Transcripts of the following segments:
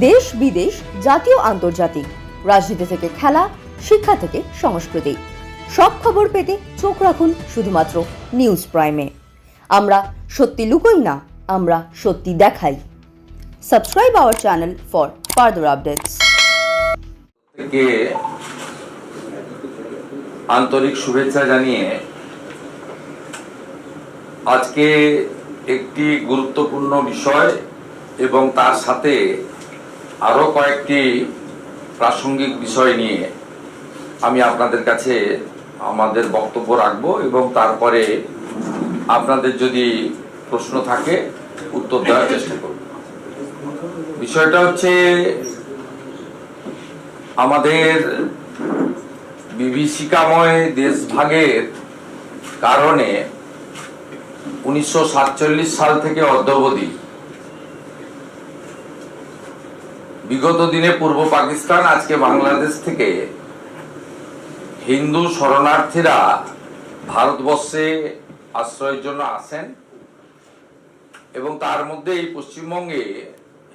দেশ বিদেশ, জাতীয় আন্তর্জাতিক, রাজনীতি থেকে খেলা, শিক্ষা থেকে সংস্কৃতি, সব খবর পেতে চোখ রাখুন শুধুমাত্র নিউজ প্রাইমে। আমরা সত্যি লুকোই না, আমরা সত্যি দেখাই। Subscribe our channel for further updates. থেকে আন্তরিক শুভেচ্ছা জানিয়ে আজকে একটি গুরুত্বপূর্ণ বিষয় এবং তার সাথে আরো কয়েকটি প্রাসঙ্গিক বিষয় নিয়ে আমি আপনাদের কাছে আমাদের বক্তব্য রাখবো এবং তারপরে আপনাদের যদি প্রশ্ন থাকে উত্তর দেওয়ার চেষ্টা করব। বিষয়টা হচ্ছে আমাদের বিভীষিকাময় দেশভাগের কারণে 1947 সাল থেকে অদ্যাবধি বিগত দিনে পূর্ব পাকিস্তান, আজকে বাংলাদেশ থেকে হিন্দু শরণার্থীরা ভারতবর্ষে আশ্রয়ের জন্য আসেন এবং তার মধ্যে এই পশ্চিমবঙ্গে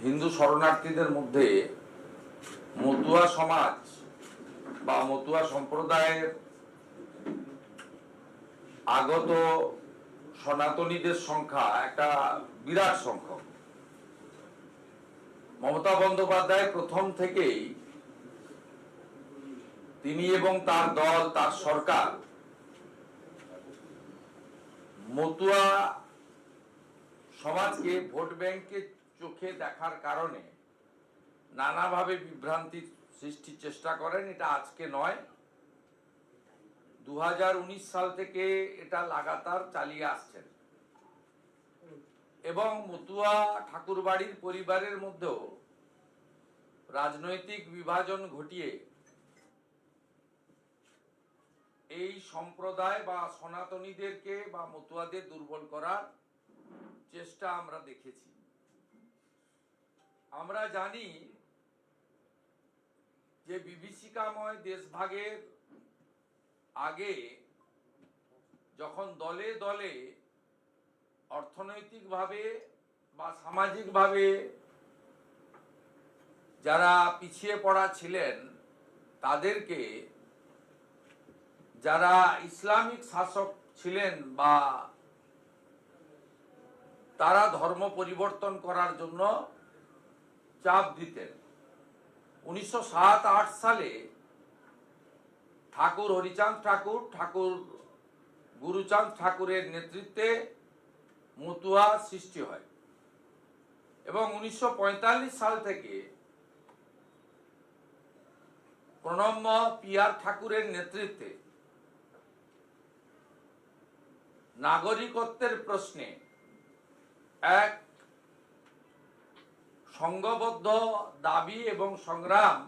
হিন্দু শরণার্থীদের মধ্যে মতুয়া সমাজ বা মতুয়া সম্প্রদায়ের আগত সনাতনীদের সংখ্যা একটা বিরাট সংখ্যক। মমতা বন্দ্যোপাধ্যায় প্রথম থেকেই তিনি এবং তার দল, তার সরকার মতুয়া সমাজকে ভোট ব্যাংকের চোখে দেখার কারণে নানাভাবে বিভ্রান্তির সৃষ্টির চেষ্টা করেন। এটা আজকে নয়, 2019 সাল থেকে এটা লাগাতার চালিয়ে আসছেন এবং মতুয়া ঠাকুরবাড়ির পরিবারের মধ্যেও রাজনৈতিক বিভাজন ঘটিয়ে এই সম্প্রদায় বা সনাতনীদেরকে বা মতুয়াদের দুর্বল করার চেষ্টা আমরা দেখেছি। আমরা জানি যে বিভীষিকাময় দেশভাগের আগে যখন দলে দলে অর্থনৈতিকভাবে বা সামাজিকভাবে যারা পিছিয়ে পড়া ছিলেন তাদেরকে যারা ইসলামিক শাসক ছিলেন বা তারা ধর্ম পরিবর্তন করার জন্য চাপ দিতেন। 1907-08 সালে ঠাকুর হরিচাঁদ ঠাকুর, ঠাকুর গুরুচাঁদ ঠাকুরের নেতৃত্বে মতুয়া সৃষ্টি হয় এবং 1945 সাল থেকে প্রণম্য পিয়ার ঠাকুরের নেতৃত্বে নাগরিকত্বের প্রশ্নে এক সংঘবদ্ধ দাবি এবং সংগ্রাম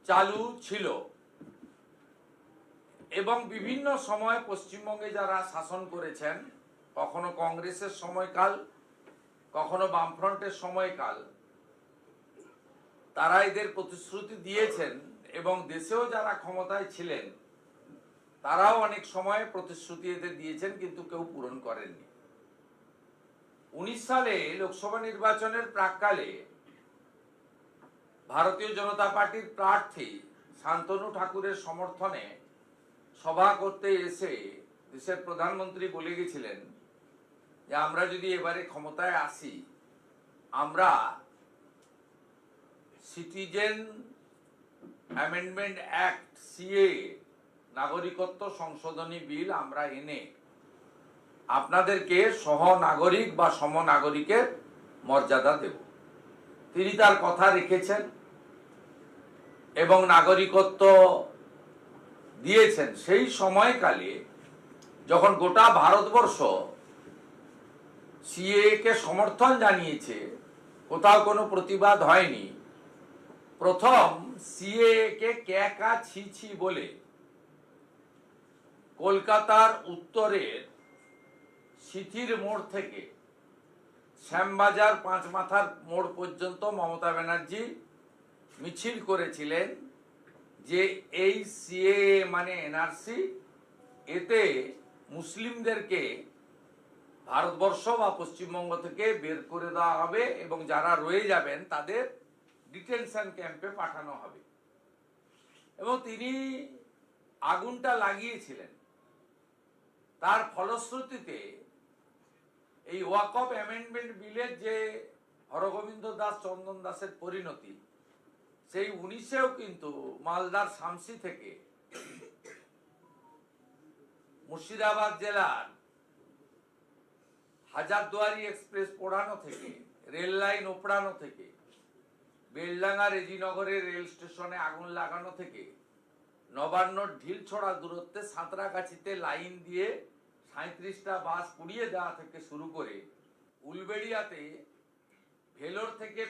চালু ছিল এবং বিভিন্ন সময় পশ্চিমবঙ্গে যারা শাসন করেছেন, কখনো কংগ্রেসের সময়কাল, কখনো বামফ্রন্টের সময়কাল, তারা এদের প্রতিশ্রুতি দিয়েছেন এবং দেশেও যারা ক্ষমতায় ছিলেন তারাও অনেক সময় প্রতিশ্রুতি এদের দিয়েছেন, কিন্তু কেউ পূরণ করেননি। 19 সালে লোকসভা নির্বাচনের প্রাক্কালে ভারতীয় জনতা পার্টির প্রার্থী শান্তনু ঠাকুরের সমর্থনে সভা করতে এসে দেশের প্রধানমন্ত্রী বলে গেছিলেন যে আমরা যদি এবারে ক্ষমতায় আসি, আমরা সিটিজেন অ্যামেন্ডমেন্ট অ্যাক্ট সিএ নাগরিকত্ব সংশোধনী বিল আমরা এনে আপনাদেরকে সহ নাগরিক বা সমনাগরিকের মর্যাদা দেব। তিনি তার কথা রেখেছেন এবং নাগরিকত্ব দিয়েছেন। সেই সময়কালে যখন গোটা ভারতবর্ষ সিএ কে সমর্থন জানিয়েছে, কোথাও কোনো প্রতিবাদ হয়নি, প্রথম সিএ কে ক্যাকা ছি ছি বলে কলকাতার উত্তরের সিথির মোড় থেকে শ্যামবাজার পাঁচমাথার মোড় পর্যন্ত মমতা ব্যানার্জি মিছিল করেছিলেন যে এই সিএএ মানে এনআরসি, এতে মুসলিমদেরকে ভারতবর্ষ বা পশ্চিমবঙ্গ থেকে বের করে দেওয়া হবে এবং যারা রয়ে যাবেন তাদের ডিটেনশন ক্যাম্পে পাঠানো হবে। এবং তিনি আগুনটা লাগিয়েছিলেন। তার ফলশ্রুতিতে এই ওয়াকফ অ্যামেন্ডমেন্ট বিলের যে হরগোবিন্দ দাস চন্দন দাসের পরিণতি, সেই 19-এও কিন্তু মালদার শামসি থেকে মুর্শিদাবাদ জেলার হাজারদুয়ারি এক্সপ্রেস পোড়ানো থেকে, রেল লাইন ওপড়ানো থেকে, বেলডাঙ্গা রেজিনগরের রেল স্টেশনে আগুন লাগানো থেকে, নবান্নর ঢিলছড়া দূরত্বে সাঁতরাগাছিতে লাইন দিয়ে 37টা বাস পুড়িয়ে দেওয়া থেকে শুরু করে উলবেড়িয়াতে ভেলোর থেকে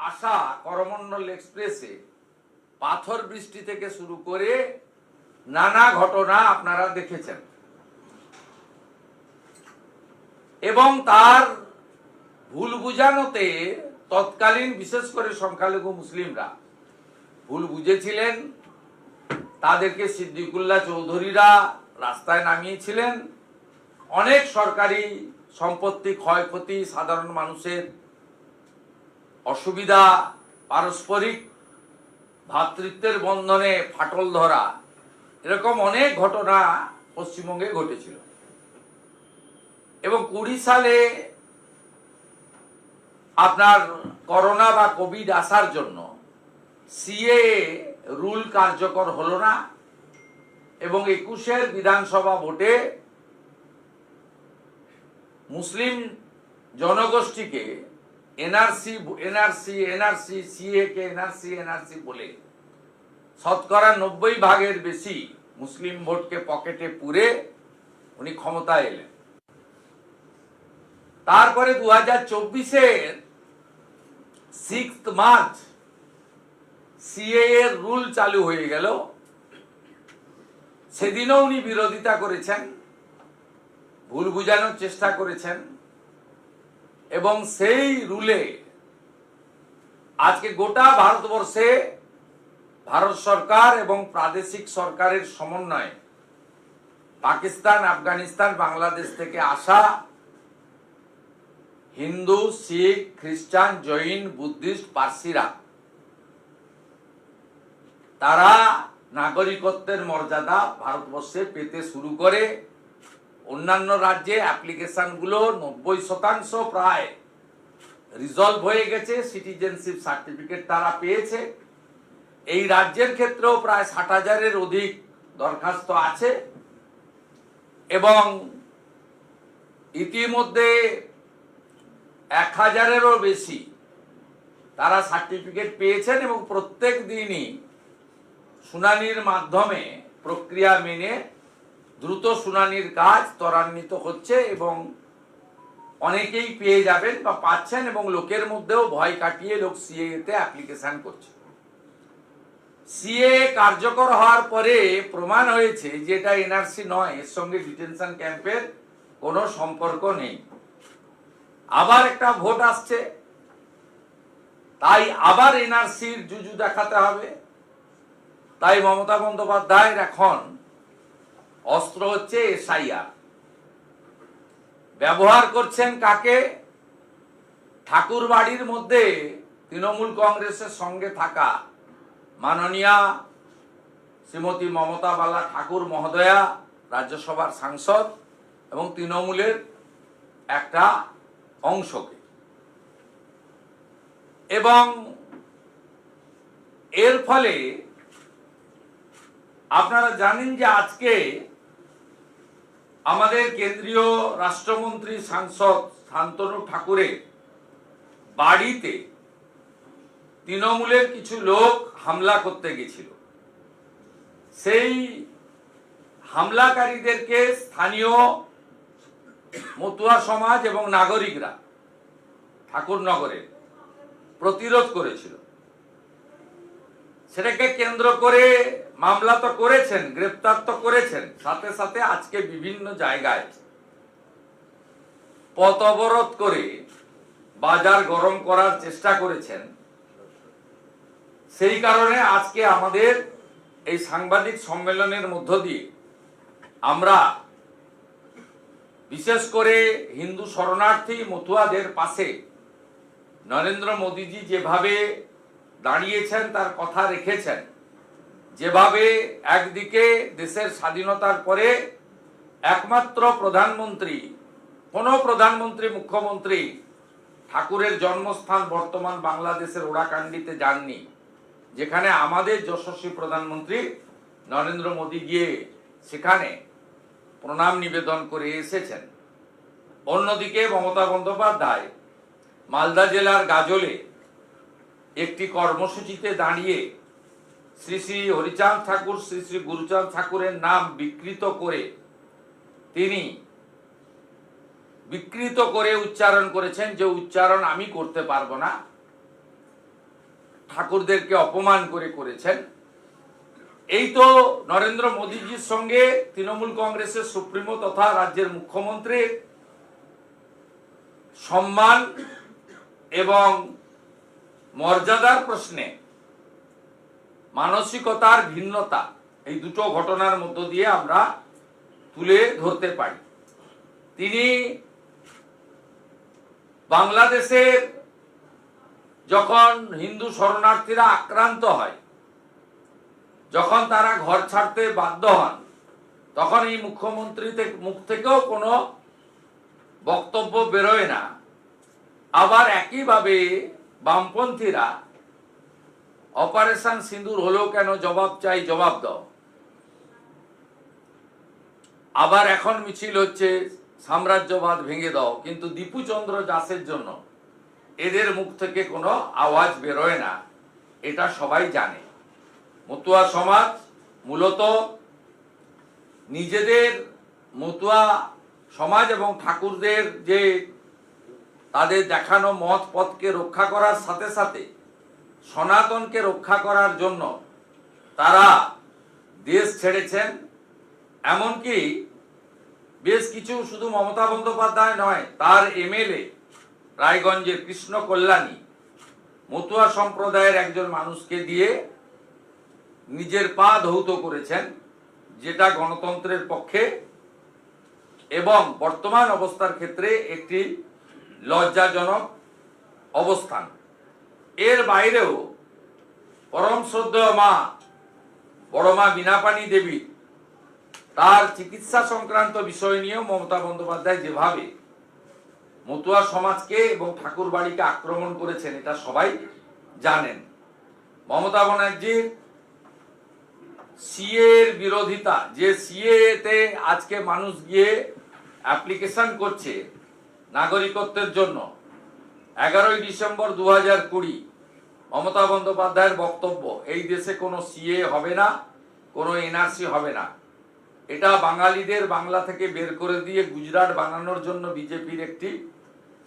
আসা করমণ্ডল এক্সপ্রেসে পাথর বৃষ্টি থেকে শুরু করে নানা ঘটনা আপনারা দেখেছেন। এবং তার ভুল বুঝানোতে তৎকালীন বিশেষ করে সংখ্যালঘু মুসলিমরা ভুল বুঝেছিলেন। তাদেরকে সিদ্দিকুল্লাহ চৌধুরীরা রাস্তায় নামিয়েছিলেন। অনেক সরকারি সম্পত্তি ক্ষয়ক্ষতি, সাধারণ মানুষের অসুবিধা, পারস্পরিক ভ্রাতৃত্বের বন্ধনে ফাটল ধরা, এরকম অনেক ঘটনা পশ্চিমবঙ্গে ঘটেছিল। এবং 20 সালে আপনার করোনা বা কোভিড আসার জন্য সিএএ রুল কার্যকর হলো না এবং 21-এর বিধানসভা ভোটে মুসলিম জনগোষ্ঠীকে এনআরসি সিএ কে এনআরসি বলে শতকরা 90% বেশি মুসলিম ভোটকে পকেটে পুরে উনি ক্ষমতায় এলেন। তারপরে 2024-এর 6 মার্চ সিএএ এর রুল চালু হয়ে গেল। সেদিনও উনি বিরোধিতা করেছেন, ভুল বুঝানোর চেষ্টা করেছেন এবং সেই রুলে আজকে গোটা ভারতবর্ষে ভারত সরকার এবং প্রাদেশিক সরকারের সমন্বয়ে পাকিস্তান, আফগানিস্তান, বাংলাদেশ থেকে আসা হিন্দু, শিখ, খ্রিস্টান, জৈন, বুদ্ধিস্ট, পার্সিরা তারা নাগরিকত্বের মর্যাদা ভারতবর্ষে পেতে শুরু করে। অন্যান্য রাজ্যে অ্যাপ্লিকেশনগুলো 90% প্রায় রিজলভ হয়ে গেছে, সিটিজেনশিপ সার্টিফিকেট তারা পেয়েছে। এই রাজ্যের ক্ষেত্রেও প্রায় 60,000-এর অধিক দরখাস্ত আছে এবং ইতিমধ্যে 1,000-এরও বেশি তারা সার্টিফিকেট পেয়েছেন এবং প্রত্যেক দিনই শুনানির মাধ্যমে প্রক্রিয়া মেনে দ্রুত শুনানির কাজ ত্বরান্বিত হচ্ছে এবং অনেকেই পেয়ে যাবেন বা পাচ্ছেন এবং লোকের মধ্যেও ভয় কাটিয়ে লোক সিএতে অ্যাপ্লিকেশন করছে। সিএ কার্যকর হওয়ার পরে প্রমাণ হয়েছে যে এটা এনআরসি নয়, এর সঙ্গে ডিটেনশন ক্যাম্পের কোনো সম্পর্ক নেই। আবার একটা ভোট আসছে, তাই আবার এনআরসির জুজু দেখাতে হবে। তাই মমতা বন্দ্যোপাধ্যায়ের এখন অস্ত্র হচ্ছে এসআইআর। ব্যবহার করছেন কাকে? ঠাকুর বাড়ির মধ্যে তৃণমূল কংগ্রেসের সঙ্গে থাকা মাননীয়া শ্রীমতী মমতা বালা ঠাকুর মহোদয়া, রাজ্যসভার সাংসদ এবং তৃণমূলের একটা অংশকে। এবং এর ফলে আপনারা জানেন যে আজকে আমাদের কেন্দ্রীয় রাষ্ট্রমন্ত্রী সাংসদ শান্তনু ঠাকুরের বাড়িতে তৃণমূলের কিছু লোক হামলা করতে গেছিল। সেই হামলাকারীদেরকে স্থানীয় মতুয়া সমাজ এবং নাগরিকরা ঠাকুরনগরে প্রতিরোধ করেছিল। সেটাকে কেন্দ্র করে মামলা তো করেছেন, গ্রেপ্তার তো করেছেন, সাথে সাথে আজকে বিভিন্ন জায়গায় পথ অবরোধ করে বাজার গরম করার চেষ্টা করেছেন। সেই কারণে আজকে আমাদের এই সাংবাদিক সম্মেলনের মধ্য দিয়ে আমরা বিশেষ করে হিন্দু শরণার্থী মতুয়াদের পাশে নরেন্দ্র মোদীজি যেভাবে দাঁড়িয়েছেন, তার কথা রেখেছেন, যেভাবে একদিকে দেশের স্বাধীনতার পরে একমাত্র প্রধানমন্ত্রী, কোনো প্রধানমন্ত্রী মুখ্যমন্ত্রী ঠাকুরের জন্মস্থান বর্তমান বাংলাদেশের ওরাকান্ডিতে যাননি, যেখানে আমাদের যশস্বী প্রধানমন্ত্রী নরেন্দ্র মোদী গিয়ে সেখানে প্রণাম নিবেদন করে এসেছেন। অন্যদিকে মমতা বন্দ্যোপাধ্যায় মালদা জেলার গাজলে একটি কর্মসূচিতে দাঁড়িয়ে শ্রী শ্রী হরিচাঁদ ঠাকুর, শ্রী শ্রী গুরুচাঁদ ঠাকুরের নাম বিকৃত করে উচ্চারণ করেছেন, যে উচ্চারণ আমি করতে পারবো না, ঠাকুরদেরকে অপমান করে করেছেন। এই তো নরেন্দ্র মোদীজির সঙ্গে তৃণমূল কংগ্রেসের সুপ্রিমো তথা রাজ্যের মুখ্যমন্ত্রীর সম্মান এবং মর্যাদার প্রশ্নে মানসিকতার ভিন্নতা, এই দুটো ঘটনার মধ্য দিয়ে আমরা তুলে ধরতে পারি। তিনি বাংলাদেশের যখন হিন্দু শরণার্থীরা আক্রান্ত হয়, যখন তারা ঘর ছাড়তে বাধ্য হন, তখন এই মুখ্যমন্ত্রী মুখ থেকেও কোনো বক্তব্য বেরোয় না। আবার একইভাবে বামপন্থীরা অপারেশন সিঁদুর হলেও কেন, জবাব চাই, জবাব দাও। আবার এখন মিছিল হচ্ছে সাম্রাজ্যবাদ ভেঙে দাও, কিন্তু দীপু চন্দ্র দাসের জন্য এদের মুখ থেকে কোনো আওয়াজ বেরোয় না, এটা সবাই জানে। মতুয়া সমাজ মূলত নিজেদের, মতুয়া সমাজ এবং ঠাকুরদের যে তাদের দেখানো মত পথকে রক্ষা করার সাথে সাথে সনাতনকে রক্ষা করার জন্য তারা দেশ ছেড়েছেন। এমনকি বেশ কিছু, শুধু মমতা বন্দ্যোপাধ্যায় নয়, তার এমএলএ রায়গঞ্জের কৃষ্ণ কল্যাণী মতুয়া সম্প্রদায়ের একজন মানুষকে দিয়ে নিজের পা ধৌত করেছেন, যেটা গণতন্ত্রের পক্ষে এবং বর্তমান অবস্থার ক্ষেত্রে একটি লজ্জাজনক অবস্থান। এর বাইরেও পরম শ্রদ্ধেয় মা বড় মা বীণাপাণি দেবী, তার চিকিৎসা সংক্রান্ত বিষয় নিয়েও মমতা বন্দ্যোপাধ্যায় যেভাবে মতুয়া সমাজকে এবং ঠাকুর বাড়িকে আক্রমণ করেছেন, এটা সবাই জানেন। মমতা ব্যানার্জির সিএ এর বিরোধিতা, যে সিএ তে আজকে মানুষ গিয়ে অ্যাপ্লিকেশন করছে নাগরিকত্বের জন্য, 11ই ডিসেম্বর 2020 মমতা বন্দ্যোপাধ্যায়ের বক্তব্য, এই দেশে কোনো সিএ হবে না, কোনো এনআরসি হবে না। এটা বাঙালিদের বাংলা থেকে বের করে দিয়ে গুজরাট বানানোর জন্য বিজেপির একটি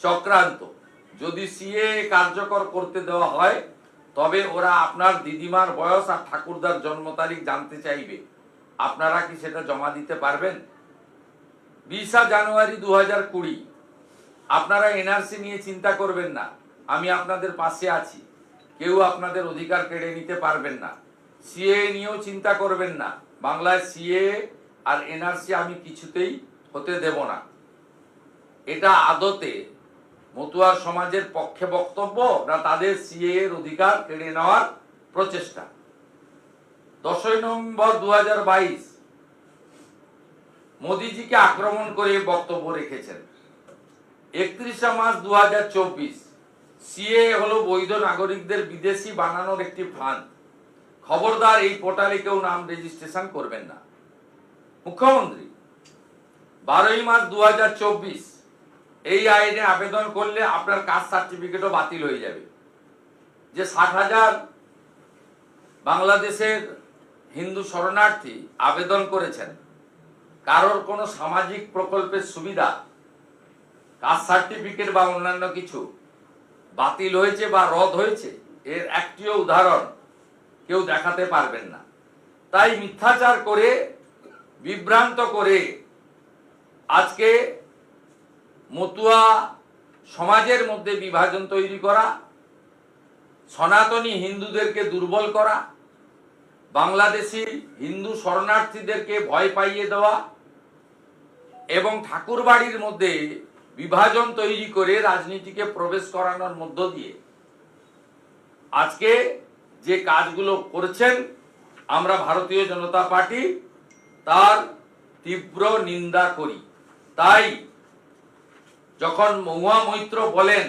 চক্রান্ত। যদি সিএ কার্যকর করতে দেওয়া হয়, তবে ওরা আপনার দিদিমার বয়স আর ঠাকুরদার জন্ম তারিখ জানতে চাইবে। আপনারা কি সেটা জমা দিতে পারবেন? 20 জানুয়ারি 2020 আপনারা এনআরসি নিয়ে চিন্তা করবেন না, আমি আপনাদের পাশে আছি, কেউ আপনাদের অধিকার কেড়ে নিতে পারবেন না। সিএ নিয়েও চিন্তা করবেন না, বাংলায় সিএ আর এনআরসি আমি কিছুতেই হতে দেব না। এটা আদতে মতুয়া সমাজের পক্ষে বক্তব্য, না তাদের সিএ এর অধিকার কেড়ে নেওয়ার প্রচেষ্টা? 10ই নভেম্বর 2022 মোদীজিকে আক্রমণ করে বক্তব্য রেখেছেন। 31শে মার্চ 2024 সিএ হলো বৈধ নাগরিকদের বিদেশি বানানোর একটি ফান্ড, খবরদার এই পোর্টালে কেউ নাম রেজিস্ট্রেশন করবেন না। মুখ্যমন্ত্রী 12ই মার্চ 2024 এই আইনে আবেদন করলে আপনার কাস্ট সার্টিফিকেটও বাতিল হয়ে যাবে। যে 60,000 বাংলাদেশের হিন্দু শরণার্থী আবেদন করেছেন, কারোর কোনো সামাজিক প্রকল্পের সুবিধা, কাস্ট সার্টিফিকেট বা অন্যান্য কিছু বাতিল হয়েছে বা রদ হয়েছে, এর একটিও উদাহরণ কেউ দেখাতে পারবেন না। তাই মিথ্যাচার করে, বিভ্রান্ত করে আজকে মতুয়া সমাজের মধ্যে বিভাজন তৈরি করা, সনাতনী হিন্দুদেরকে দুর্বল করা, বাংলাদেশি হিন্দু শরণার্থীদেরকে ভয় পাইয়ে দেওয়া, এবং ঠাকুরবাড়ির মধ্যে বিভাজন তৈরি করে রাজনীতিকে প্রবেশ করানোর মধ্য দিয়ে আজকে যে কাজগুলো করেছেন, আমরা ভারতীয় জনতা পার্টি তার তীব্র নিন্দা করি। তাই যখন মহুয়া মৈত্র বলেন,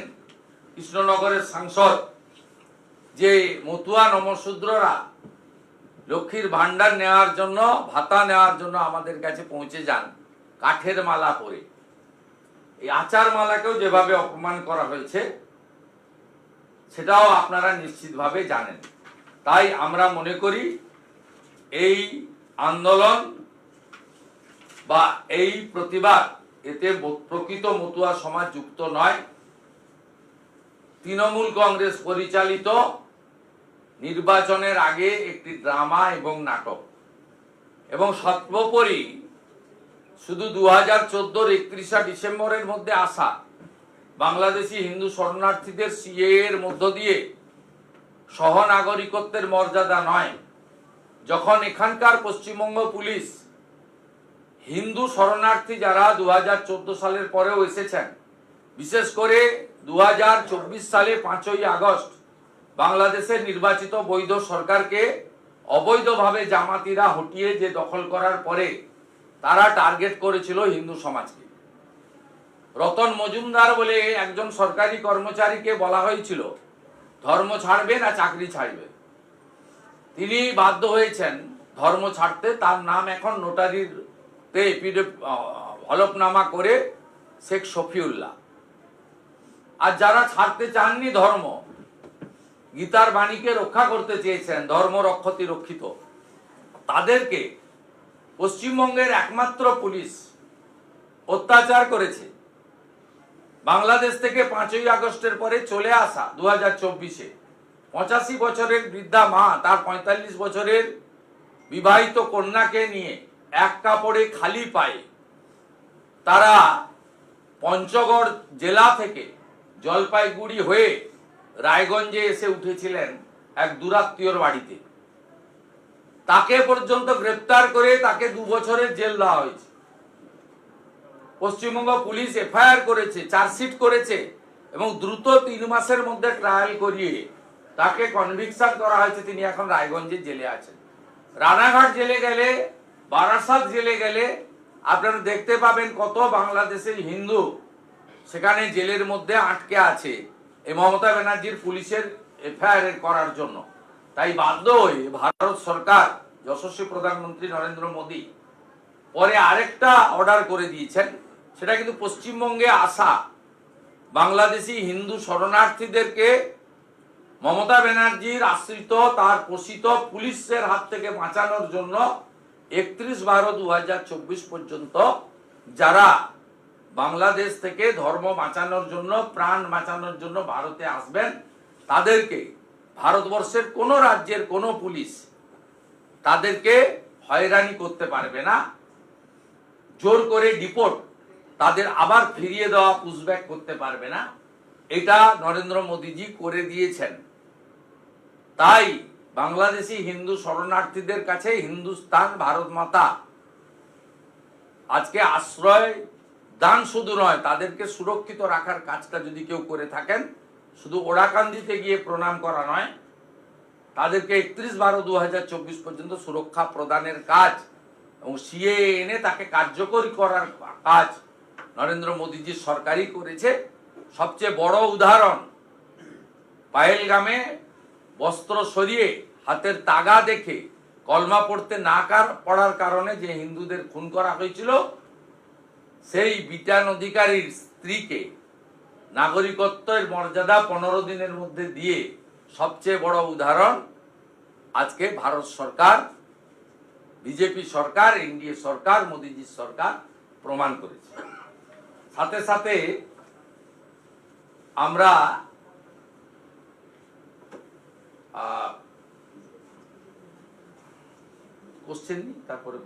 কৃষ্ণনগরের সাংসদ, যে মতুয়া নমশূদ্ররা লক্ষ্মীর ভান্ডার নেওয়ার জন্য, ভাতা নেওয়ার জন্য আমাদের কাছে পৌঁছে যান কাঠের মালা পরে, এই আচার মালাকেও যেভাবে অপমান করা হয়েছে সেটাও আপনারা নিশ্চিতভাবে জানেন। তাই আমরা মনে করি এই আন্দোলন বা এই প্রতিবাদ এতে প্রকৃত মতুয়া সমাজ যুক্ত নয়। তৃণমূল কংগ্রেস পরিচালিত নির্বাচনের আগে একটি ড্রামা এবং নাটক, এবং সর্বোপরি শুধু 2014 31 ডিসেম্বরের মধ্যে আসা বাংলাদেশি হিন্দু শরণার্থীদের সিএএ এর মধ্য দিয়ে সহনাগরিকত্বের মর্যাদা নয়, যখন এখানকার পশ্চিমবঙ্গ পুলিশ হিন্দু শরণার্থী যারা 2014 সালের পরেও এসেছেন, বিশেষ করে 2024 সালে 5ই আগস্ট বাংলাদেশের নির্বাচিত বৈধ সরকারকে অবৈধভাবে জামাতিরা হটিয়ে যে দখল করার পরে তারা টার্গেট করেছিল হিন্দু সমাজকে। রতন মজুমদার বলে একজন সরকারি কর্মচারীকে বলা হয়েছিল ধর্ম ছাড়বে না চাকরি ছাড়বে। তিনি বাধ্য হয়েছেন ধর্ম ছাড়তে। তার নাম এখন নোটারিতে হলফনামা করে শেখ শফিউল্লাহ। আর যারা ছাড়তে চাননি ধর্ম, গীতার বাণীকে রক্ষা করতে চেয়েছেন, ধর্ম রক্ষতি রক্ষিত, তাদেরকে পশ্চিমবঙ্গের একমাত্র পুলিশ অত্যাচার করেছে। বাংলাদেশ থেকে 5ই আগস্টের পরে চলে আসা 2024-এ 85 বছরের বৃদ্ধা মা তার 45 বছরের বিবাহিত কন্যাকে নিয়ে এক কাপড়ে খালি পায়ে তারা পঞ্চগড় জেলা থেকে জলপাইগুড়ি হয়ে রায়গঞ্জে এসে উঠেছিলেন এক দুরাত্মীয়র বাড়িতে। তাকে পর্যন্ত গ্রেপ্তার করে তাকে 2 বছরের জেল দেওয়া হয়েছে। পশ্চিমবঙ্গ পুলিশ এফআইআর করেছে, চার্জশিট করেছে এবং দ্রুত 3 মাসের মধ্যে ট্রায়াল করিয়ে তাকে কনভিকশন করা হয়েছে। তিনি এখন রায়গঞ্জের জেলে আছেন। রানাঘাট জেলে গেলে, বারাসাত জেলে গেলে আপনারা দেখতে পাবেন কত বাংলাদেশের হিন্দু সেখানে জেলের মধ্যে আটকে আছে এই মমতা ব্যানার্জির পুলিশের এফআইআর করার জন্য। তাই বাধ্য হয়ে ভারত সরকার, যশস্বী প্রধানমন্ত্রী নরেন্দ্র মোদী পরে আরেকটা অর্ডার করে দিয়েছেন। সেটা কিন্তু পশ্চিমবঙ্গে আসা বাংলাদেশি হিন্দু শরণার্থীদেরকে মমতা ব্যানার্জির আশ্রিত, তার পোষিত পুলিশের হাত থেকে বাঁচানোর জন্য 31/12/2024 পর্যন্ত যারা বাংলাদেশ থেকে ধর্ম বাঁচানোর জন্য, প্রাণ বাঁচানোর জন্য ভারতে আসবেন, তাদেরকে ভারতবর্ষের কোন রাজ্যের কোন পুলিশ তাদেরকে হয়রানি করতে পারবে না। জোর করে ডিপোর্ট, তাদের আবার ফিরিয়ে দেওয়া, পুশব্যাক করতে পারবে না। এটা নরেন্দ্র মোদীজি করে দিয়েছেন। তাই বাংলাদেশি হিন্দু শরণার্থীদের কাছে হিন্দুস্তান, ভারত মাতা আজকে আশ্রয় দান শুধু নয়, তাদেরকে সুরক্ষিত রাখার কাজটা যদি কেউ করে থাকেন, শুধু ওড়াকান্দিতে গিয়ে প্রণাম করা নয়, তাদেরকে 31/12/2024 পর্যন্ত সুরক্ষা প্রদানের কাজ এবং সিএএ এনে তাকে কার্যকরী করার কাজ নরেন্দ্র মোদীজি সরকারই করেছে। সবচেয়ে বড় উদাহরণ, পাহেলগামে বস্ত্র সরিয়ে হাতের তাগা দেখে কলমা পড়তে না পড়ার কারণে যে হিন্দুদের খুন করা হয়েছিল, সেই বিটান অধিকারীর স্ত্রীকে নাগরিকত্বের মর্যাদা 15 দিনের মধ্যে দিয়ে সবচেয়ে বড় উদাহরণ আজকে ভারত সরকার, বিজেপি সরকার, এনডিএ সরকার, মোদীজির সরকার প্রমাণ করেছে। সাথে সাথে আমরা কোশ্চেন নিই, তারপরে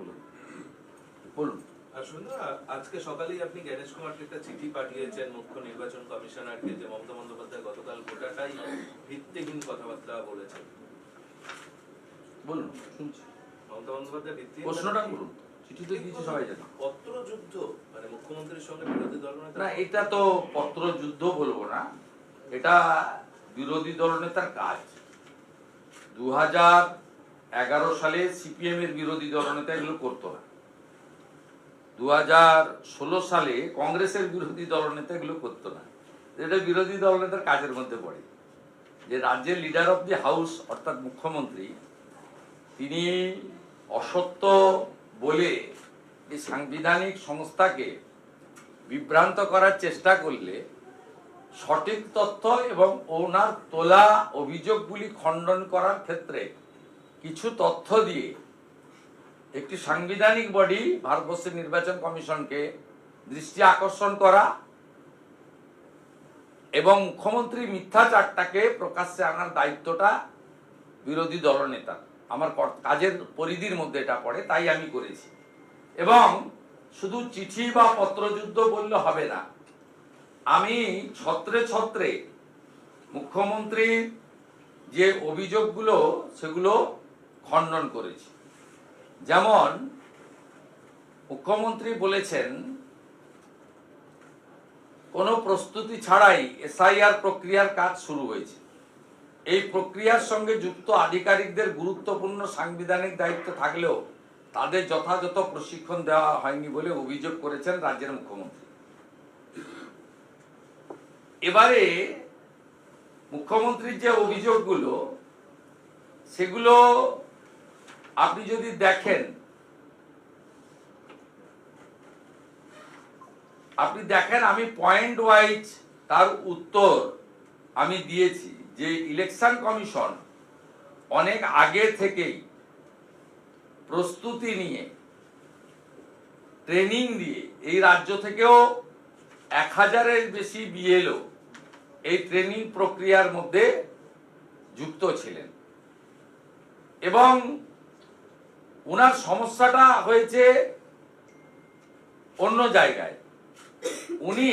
বলুন। আসলে আজকে সকালেই আপনি জ্ঞানেশ কুমারকে একটা চিঠি পাঠিয়েছেন মুখ্য নির্বাচন কমিশনারকে, যে মমতা বন্দ্যোপাধ্যায় গতকাল গোটাটাই ভিত্তিহীন কথাবার্তা বলেছেন। বলুন, শুনছি। মমতা বন্দ্যোপাধ্যায় ভিত্তিহীন প্রশ্নটা বলুন। চিঠি তো দিয়েছে, সবাই জানে। পত্রযুদ্ধ মানে মুখ্যমন্ত্রীর সঙ্গে বিরোধী দলনেতা? না, এটা তো পত্র যুদ্ধ বলবো না, এটা বিরোধী দলনেতার কাজ। 2011 সালে সিপিএম এর বিরোধী দলনেতা এগুলো করতো না, 2016 সালে কংগ্রেসের বিরোধী দলনেতা এগুলো করতো না। এটা বিরোধী দলনেতার কাজের মধ্যে পড়ে, যে রাজ্যের লিডার অফ দি হাউস অর্থাৎ মুখ্যমন্ত্রী, তিনি অসত্য বলে এই সাংবিধানিক সংস্থাকে বিভ্রান্ত করার চেষ্টা করলে সঠিক তথ্য এবং ওনার তোলা অভিযোগগুলি খণ্ডন করার ক্ষেত্রে কিছু তথ্য দিয়ে একটি সাংবিধানিক বডি ভারতবর্ষের নির্বাচন কমিশনকে দৃষ্টি আকর্ষণ করা এবং মুখ্যমন্ত্রী মিথ্যাচারটাকে প্রকাশ্যে আনার দায়িত্বটা বিরোধী দলনেতা। আমার কাজের পরিধির মধ্যে এটা পড়ে, তাই আমি করেছি। এবং শুধু চিঠি বা পত্রযুদ্ধ বললে হবে না, আমি ছত্রে ছত্রে মুখ্যমন্ত্রীর যে অভিযোগগুলো সেগুলো খণ্ডন করেছি। যেমন মুখ্যমন্ত্রী বলেছেন কোনো প্রস্তুতি ছাড়াই এসআইআর প্রক্রিয়ার কাজ শুরু হয়েছে। এই প্রক্রিয়ার সঙ্গে যুক্ত আধিকারিকদের গুরুত্বপূর্ণ সাংবিধানিক দায়িত্ব থাকলেও তাদের যথাযথ প্রশিক্ষণ দেওয়া হয়নি বলে অভিযোগ করেছেন রাজ্যের মুখ্যমন্ত্রী। এবারে মুখ্যমন্ত্রীর যে অভিযোগগুলো সেগুলো আপনি যদি দেখেন, আমি পয়েন্ট ওয়াইজ তার উত্তর আমি দিয়েছি যে ইলেকশন কমিশন অনেক আগে থেকেই প্রস্তুতি নিয়ে ট্রেনিং দিয়ে এই রাজ্য থেকেও 1000-এর বেশি বিএলও এই ট্রেনিং প্রক্রিয়ার মধ্যে যুক্ত ছিলেন। এবং ওনার সমস্যাটা হয়েছে অন্য জায়গায়। উনি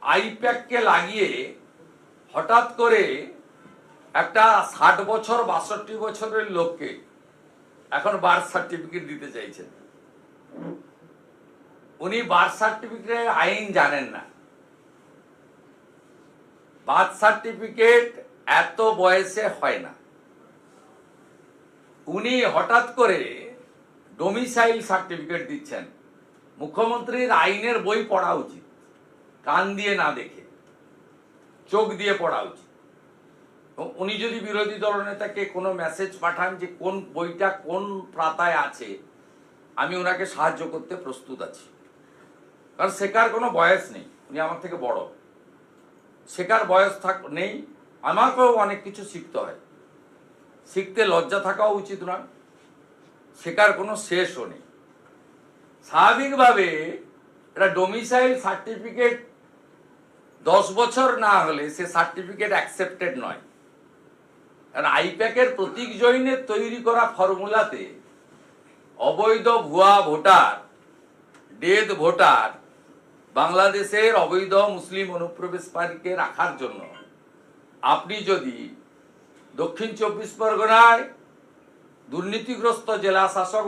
আইপ্যাককে লাগিয়ে হঠাৎ করে একটা 60 বছর 62 বছরের লোককে এখন বার্থ সার্টিফিকেট দিতে চাইছেন। উনি বার্থ সার্টিফিকেটের আইন জানেন না। বার্থ সার্টিফিকেট এত বয়সে হয় না। উনি হঠাৎ করে ডোমিসাইল সার্টিফিকেট দিচ্ছেন। মুখ্যমন্ত্রীর আইনের বই পড়া উচিত, কান দিয়ে না দেখে চোখ দিয়ে পড়া উচিত। উনি যদি বিরোধী দলনেতাকে কোনো মেসেজ পাঠান যে কোন বইটা কোন পাতায় আছে, আমি ওনাকে সাহায্য করতে প্রস্তুত আছি, কারণ শেখার কোনো বয়স নেই। উনি আমার থেকে বড়, শেখার বয়স নেই। আমাকেও অনেক কিছু শিখতে হয়, শিখতে লজ্জা থাকাও উচিত নয়, শেখার কোনো শেষও নেই। স্বাভাবিকভাবে এটা ডোমিসাইল সার্টিফিকেট 10 বছর না হলে সে সার্টিফিকেট অ্যাকসেপ্টেড নয়। কারণ আইপ্যাকের প্রতীক জৈনের তৈরি করা ফর্মুলাতে অবৈধ ভুয়া ভোটার, ডেথ ভোটার, বাংলাদেশের অবৈধ মুসলিম অনুপ্রবেশকারীকে রাখার জন্য আপনি যদি দক্ষিণ 24 পরগনায় দুর্নীতিগ্রস্ত জেলা শাসক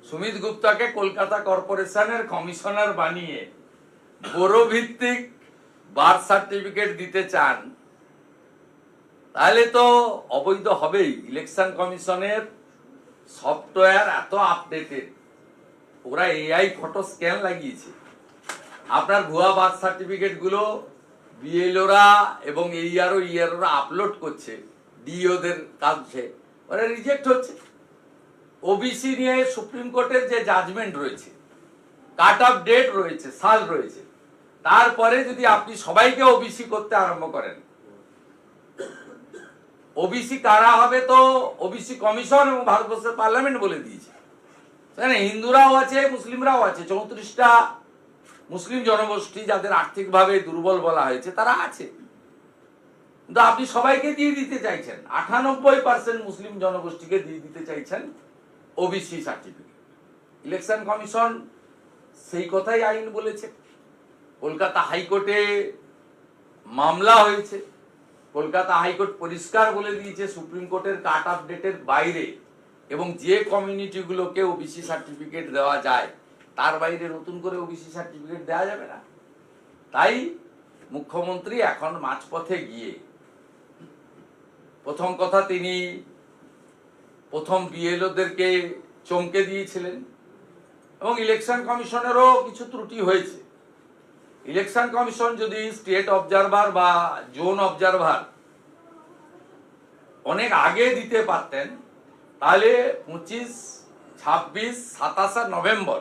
সুমিত গুপ্তাকে কলকাতা কর্পোরেশনের কমিশনার বানিয়ে বড় ভিত্তিক বার্থ সার্টিফিকেট দিতে চান, তাহলে তো অবৈধ হবেই। ইলেকশন কমিশনের সফটওয়্যার এত আপডেটেড, ওরা এআই ফটো স্ক্যান লাগিয়েছে। আপনার ভুয়া বার্থ সার্টিফিকেট গুলো বিএলওরা এবং ইআরওরা আপলোড করছে, ডিওদের কাছে, ওরা রিজেক্ট হচ্ছে। ওবিসি নিয়ে সুপ্রিম কোর্টের যে জাজমেন্ট রয়েছে, কাট অফ ডেট রয়েছে, সাল রয়েছে, তারপরে যদি আপনি সবাইকে ওবিসি করতে আরম্ভ করেন, ওবিসি কারা হবে তো ওবিসি কমিশন এবং ভারতবর্ষের পার্লামেন্ট বলে দিয়েছে। হিন্দুরাও আছে, মুসলিমরাও আছে, 34টা মুসলিম জনগোষ্ঠী যাদের আর্থিকভাবে দুর্বল বলা হয়েছে তারা আছে। কিন্তু আপনি সবাইকে দিয়ে দিতে চাইছেন, 98% মুসলিম জনগোষ্ঠীকে দিয়ে দিতে চাইছেন ওবিসি সার্টিফিকেট। ইলেকশন কমিশন সেই কথাই আইন বলেছে। কলকাতা হাইকোর্টে মামলা হয়েছে, কলকাতা হাইকোর্ট পরিষ্কার বলে দিয়েছে সুপ্রিম কোর্টের কাট অফ ডেটের বাইরে এবং যে কমিউনিটিগুলোকে ওবিসি সার্টিফিকেট দেওয়া যায় তার বাইরে নতুন করে ওবিসি সার্টিফিকেট দেওয়া যাবে না। তাই মুখ্যমন্ত্রী এখন মাঝপথে গিয়ে প্রথম কথা তিনি প্রথম বিএলওদেরকে চমকে দিয়েছিলেন এবং ইলেকশন কমিশনেরও কিছু ত্রুটি হয়েছে। ইলেকশন কমিশন যদি স্টেট অবজারভার বা জোন অবজারভার অনেক আগে দিতে পারতেন তাহলে 25, 26, 27 নভেম্বর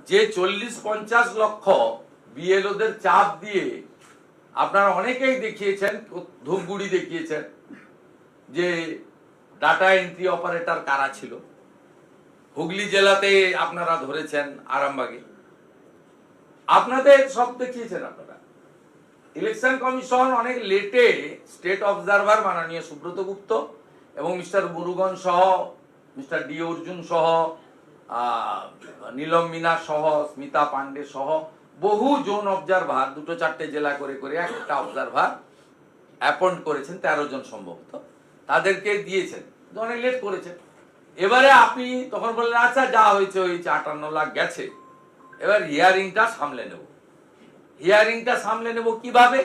যে 40-50 লক্ষ বিএলওদের চাপ দিয়ে আপনারা অনেকেই দেখিয়েছেন, ধূপগুড়ি দেখিয়েছেন যে ডাটা এন্ট্রি অপারেটর কারা ছিল। হুগলি জেলাতে আপনারা ধরেছেন আরামবাগে, আপনাদের সব দেখিয়েছেন আপনারা। ইলেকশন কমিশন অনেক লেটে স্টেট অবজারভার মাননীয় সুব্রত গুপ্ত এবং মিস্টার মুরুগন সহ, মিস্টার ডি অর্জুন সহ, নীলম মিনা সহ, স্মিতা পান্ডে সহ বহু জোন অবজারভার 2-4টে জেলা করে করে একটা অবজারভার অ্যাপয়েন্ট করেছেন, 13 জন সম্ভবত, তাদেরকে দিয়েছেন, অনেক লেট করেছেন। এবারে আপনি তখন বললেন আচ্ছা যা হয়েছে হয়েছে, 58 লাখ গেছে, এবার হিয়ারিংটা সামলে নেব। হিয়ারিংটা সামলে নেব কিভাবে?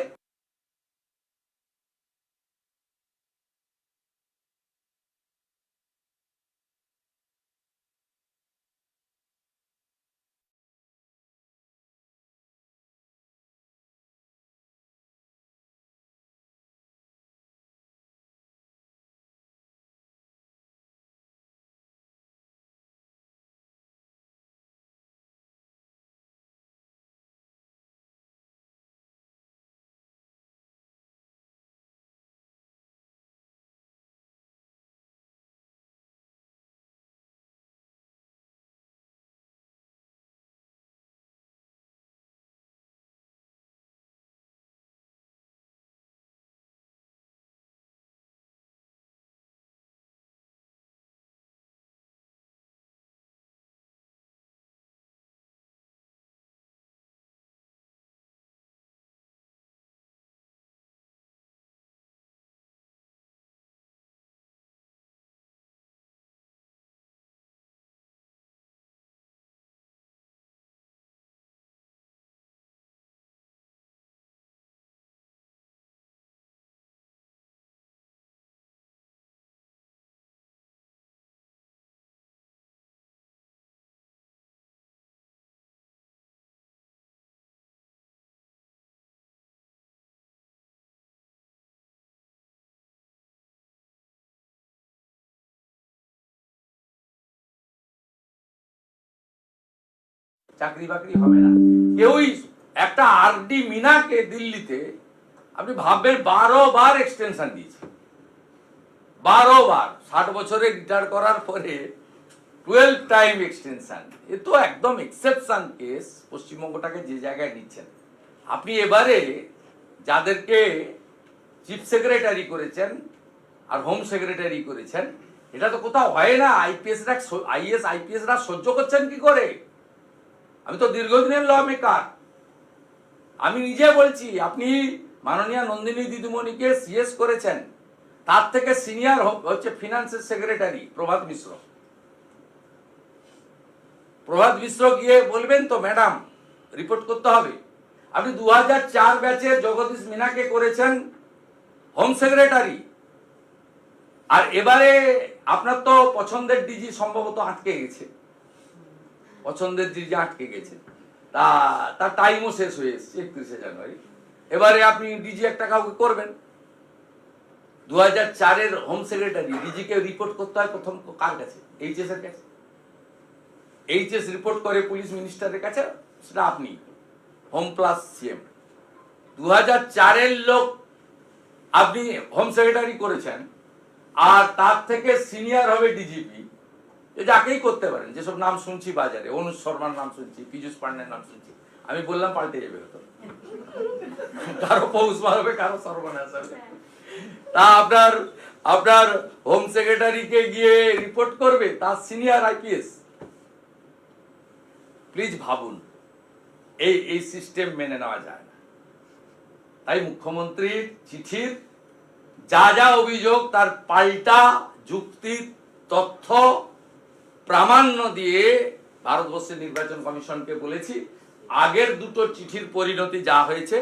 চাকরি বাকরি হবে না। কেউই একটা আরডি মিনাকে দিল্লিতে আপনি ভাববেন 12 বার এক্সটেনশন দিয়েছে, 12 বার, 60 বছরে রিটায়ার করার পরে 12 টাইম এক্সটেনশন। এ তো একদম এক্সেপশন কেস। পশ্চিমবঙ্গটাকে যে জায়গায় নিচ্ছেন আপনি, এবারে যাদেরকে চিফ সেক্রেটারি করেছেন আর হোম সেক্রেটারি করেছেন, এটা তো কোথাও হয় না। আইএস আইপিএসরা সহ্য করছেন কি করে? আমি তো দীর্ঘদিনের ল মেকার, আমি নিজে বলছি। আপনি মাননীয় নন্দিনী দিদিমণিকে সিএস করেছেন, তার থেকে সিনিয়র হচ্ছে ফিনান্সের সেক্রেটারি প্রভাত মিশ্র। প্রভাত মিশ্র গিয়ে বলবেন তো ম্যাডাম রিপোর্ট করতে হবে। আপনি 2004 ব্যাচের জগদীশ মিনাকে করেছেন হোম সেক্রেটারি, আর এবারে আপনার তো পছন্দের ডিজি সম্ভবত আটকে গেছে, পছন্দের ডিজি আটকে গেছে, তার টাইমও শেষ হয়ে এসেছে 31শে জানুয়ারি। এবারে আপনি ডিজি একটা কাউকে করবেন। 2004-এর হোম সেক্রেটারি ডিজিকে রিপোর্ট করতে হয় প্রথম কার কাছে? এইচএস এর কাছে। এইচএস রিপোর্ট করে পুলিশ মিনিস্টারের কাছে, সেটা আপনি হোম প্লাস সিএম। 2004-এর লোক আপনি হোম সেক্রেটারি করেছেন, আর তার থেকে সিনিয়র হবে ডিজিপি। যাকেই করতে পারেন, যেসব নাম শুনছি বাজারে, অনুজ শর্মার নাম শুনছি, পীযুষ পান্ডের নাম শুনছি, আমি বললাম পাল্টে যাবে হয়তো, কারো পৌষ মারবে, কারো সর্বনাশ হবে। তা আপনার হোম সেক্রেটারিকে গিয়ে রিপোর্ট করবে তার সিনিয়র আইপিএস। প্লিজ ভাবুন, এই সিস্টেম মেনে নেওয়া যায় না। তাই মুখ্যমন্ত্রীর চিঠির যা যা অভিযোগ তার পাল্টা যুক্তি তথ্য প্রামাণ্য দিয়ে ভারতবর্ষের নির্বাচন কমিশনকে বলেছি, আগের দুটো চিঠির পরিণতি যা হয়েছে,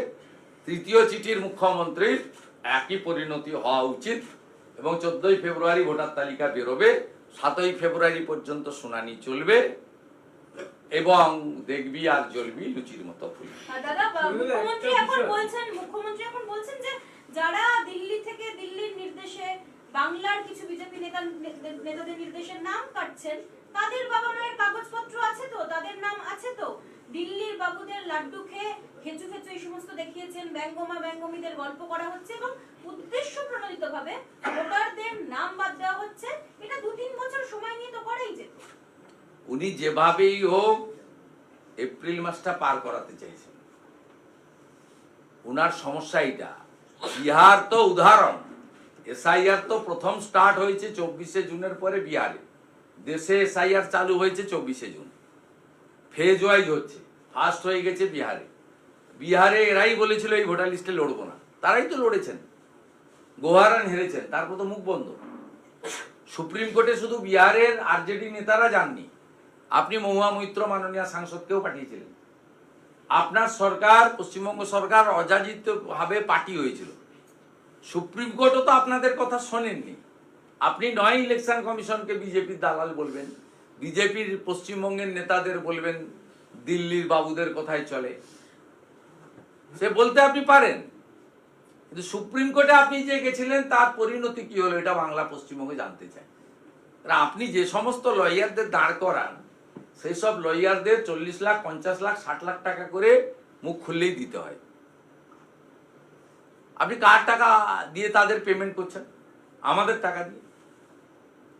তৃতীয় চিঠির মুখ্যমন্ত্রীর একই পরিণতি হওয়া উচিত এবং 14ই ফেব্রুয়ারি ভোটার তালিকা বেরোবে, 7ই ফেব্রুয়ারি পর্যন্ত শুনানি চলবে এবং দেখবি আর জ্বলবি লুচির মতো ফুল। দাদা, মুখ্যমন্ত্রী এখন বলছেন যে যারা দিল্লি থেকে দিল্লির নির্দেশে বাংলার কিছু বিজেপি নেতাদের নির্দেশের নাম কাটছেন, তাদের বাবা মায়ের কাগজপত্র আছে তো, তাদের নাম আছে তো? দিল্লির বাবুদের লাড্ডু খেয়ে খেচু খেচু এই সমস্ত দেখিয়েছেন, ব্যঙ্গমা ব্যঙ্গমীদের গল্প করা হচ্ছে এবং উদ্দেশ্য প্রণোদিত ভাবে ভোটারদের নাম বাদ দেওয়া হচ্ছে। এটা 2-3 বছর সময় নিয়ে তো করাই যেত। উনি যেভাবেই হোক এপ্রিল মাসটা পার করাতে চাইছেন। উনার সমস্যা এটা। বিহার তো উদাহরণ, এসআইআর তো প্রথম স্টার্ট হয়েছে 24শে জুনের পরে বিহারে, দেশে এসআইআর চালু হয়েছে 24শে জুন, ফেজ ওয়াইজ হচ্ছে, ফার্স্ট হয়ে গেছে বিহারে। বিহারে এরাই বলেছিল এই ভোটার লিস্টে লড়বো না, তারাই তো লড়েছেন, গোহারান হেরেছেন, তারপর তো মুখ বন্ধ। সুপ্রিম কোর্টে শুধু বিহারের আরজেডি নেতারা যাননি, আপনি মহুয়া মৈত্র মাননীয় সাংসদকেও পাঠিয়েছিলেন। আপনার সরকার, পশ্চিমবঙ্গ সরকার অযাচিত ভাবে পার্টি হয়েছিল, সুপ্রিম কোর্টও তো আপনাদের কথা শোনেননি। আপনি নয় ইলেকশন কমিশনকে বিজেপির দালাল বলবেন, বিজেপির পশ্চিমবঙ্গের নেতাদের বলবেন দিল্লির বাবুদের কথাই চলে, সে বলতে আপনি পারেন, কিন্তু সুপ্রিম কোর্টে আপনি যে গেছিলেন তার পরিণতি কি হলো এটা বাংলা পশ্চিমবঙ্গে জানতে চায়। আপনি যে সমস্ত লয়ারদের দাঁড় করান, সেই সব লয়ারদের 40 লাখ, 50 লাখ, 60 লাখ টাকা করে মুখ খুললেই দিতে হয়। আপনি কার টাকা দিয়ে তাদের পেমেন্ট করছেন? আমাদের টাকা দিয়ে।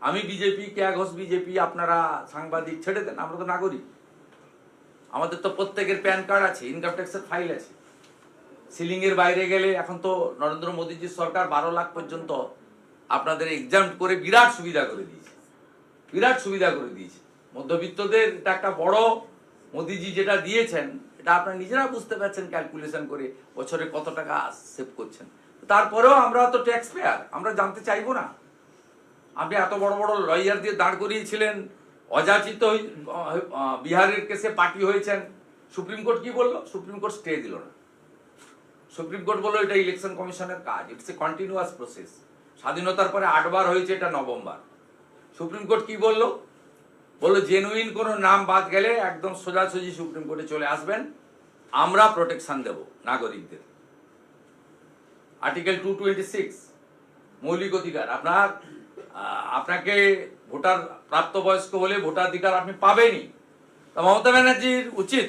আমি বিজেপি, কেয়া ঘোষ বিজেপি, আপনারা সাংবাদিক, ছেড়ে দেন, আমরা তো নাগরিক, আমাদের তো প্রত্যেকের প্যান কার্ড আছে, ইনকাম ট্যাক্সের ফাইল আছে। সিলিং এর বাইরে গেলে এখন তো নরেন্দ্র মোদীজির সরকার 12 লাখ পর্যন্ত আপনাদের এক্সাম করে বিরাট সুবিধা করে দিয়েছে, বিরাট সুবিধা করে দিয়েছে। মধ্যবিত্তদের এটা একটা বড়, মোদীজি যেটা দিয়েছেন এটা আপনারা নিজেরা বুঝতে পারছেন ক্যালকুলেশন করে বছরে কত টাকা সেভ করছেন। তারপরেও আমরা তো ট্যাক্স পেয়ার, আমরা জানতে চাইবো না? আপনি এত বড় বড় লয়ার দিয়ে দাঁড় করিয়েছিলেন, অযাচিত বিহারের কেসে পার্টি হয়েছেন, সুপ্রিম কোর্ট কি বললো? সুপ্রিম কোর্ট স্টে দিল না। সুপ্রিম কোর্ট বললো এটা ইলেকশন কমিশনের কাজ, ইটস এ কন্টিনিউয়াস প্রসেস। স্বাধীনতার পরে 8 বার হয়েছে, এটা 9ম বার। সুপ্রিম কোর্ট কি বললো? বললো জেনুইন কোনো নাম বাদ গেলে একদম সোজাসুজি সুপ্রিম কোর্টে চলে আসবেন, আমরা প্রোটেকশন দেব নাগরিকদের। আর্টিকেল 226 মৌলিক অধিকার, আপনাকে ভোটার প্রাপ্তবয়স্ক হলে ভোটাধিকার আপনি পাবেনই। মমতা ব্যানার্জির উচিত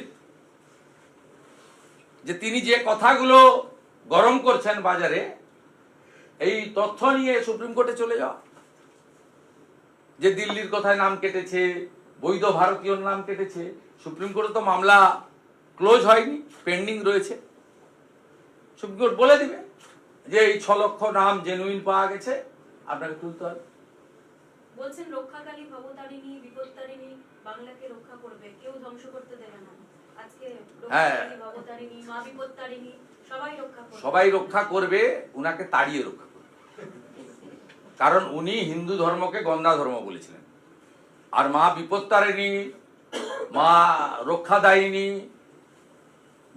যে তিনি যে কথাগুলো গরম করছেন বাজারে, এই তথ্য নিয়ে সুপ্রিম কোর্টে চলে যাওয়া। যে দিল্লির কথায় নাম কেটেছে, বৈধ ভারতীয় নাম কেটেছে, সুপ্রিম কোর্টে তো মামলা ক্লোজ হয়নি, পেন্ডিং রয়েছে। সুপ্রিম কোর্ট বলে দিবে যে এই 6 লক্ষ নাম জেনুইন পাওয়া গেছে, আপনাকে তুলতে হবে। বলছেন রক্ষাকালী ভবতারিণী, বিপত্তারিণী বাংলাকে রক্ষা করবে, কেউ ধ্বংস করতে দেবে না। আজকে রক্ষাকালী ভবতারিণী, মা বিপত্তারিণী সবাই রক্ষা করবে, সবাই রক্ষা করবে, উনাকে তাড়িয়ে রক্ষা করবে। কারণ উনি হিন্দু ধর্মকে গন্ধা ধর্ম বলেছিলেন। আর মা বিপত্তারিণী, মা রক্ষাদায়িনী,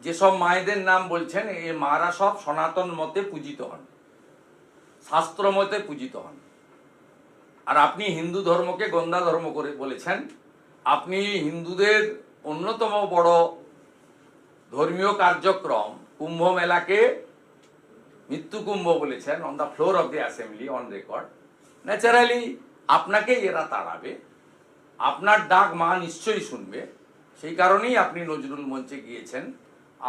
যেসব মায়েদের নাম বলছেন, এই মারা সব সনাতন মতে পূজিত হন, শাস্ত্র মতে পূজিত হন। আর আপনি হিন্দু ধর্মকে গন্ধা ধর্ম করে বলেছেন। আপনি হিন্দুদের অন্যতম বড় ধর্মীয় কার্যক্রম কুম্ভ মেলাকে মৃত্যু কুম্ভ বলেছেন, on the floor of the assembly, on record. Naturally আপনাকে এরা তাড়াবে, আপনার ডাক মা নিশ্চয়ই শুনবে। সেই কারণেই আপনি নজরুল মঞ্চে গিয়েছেন,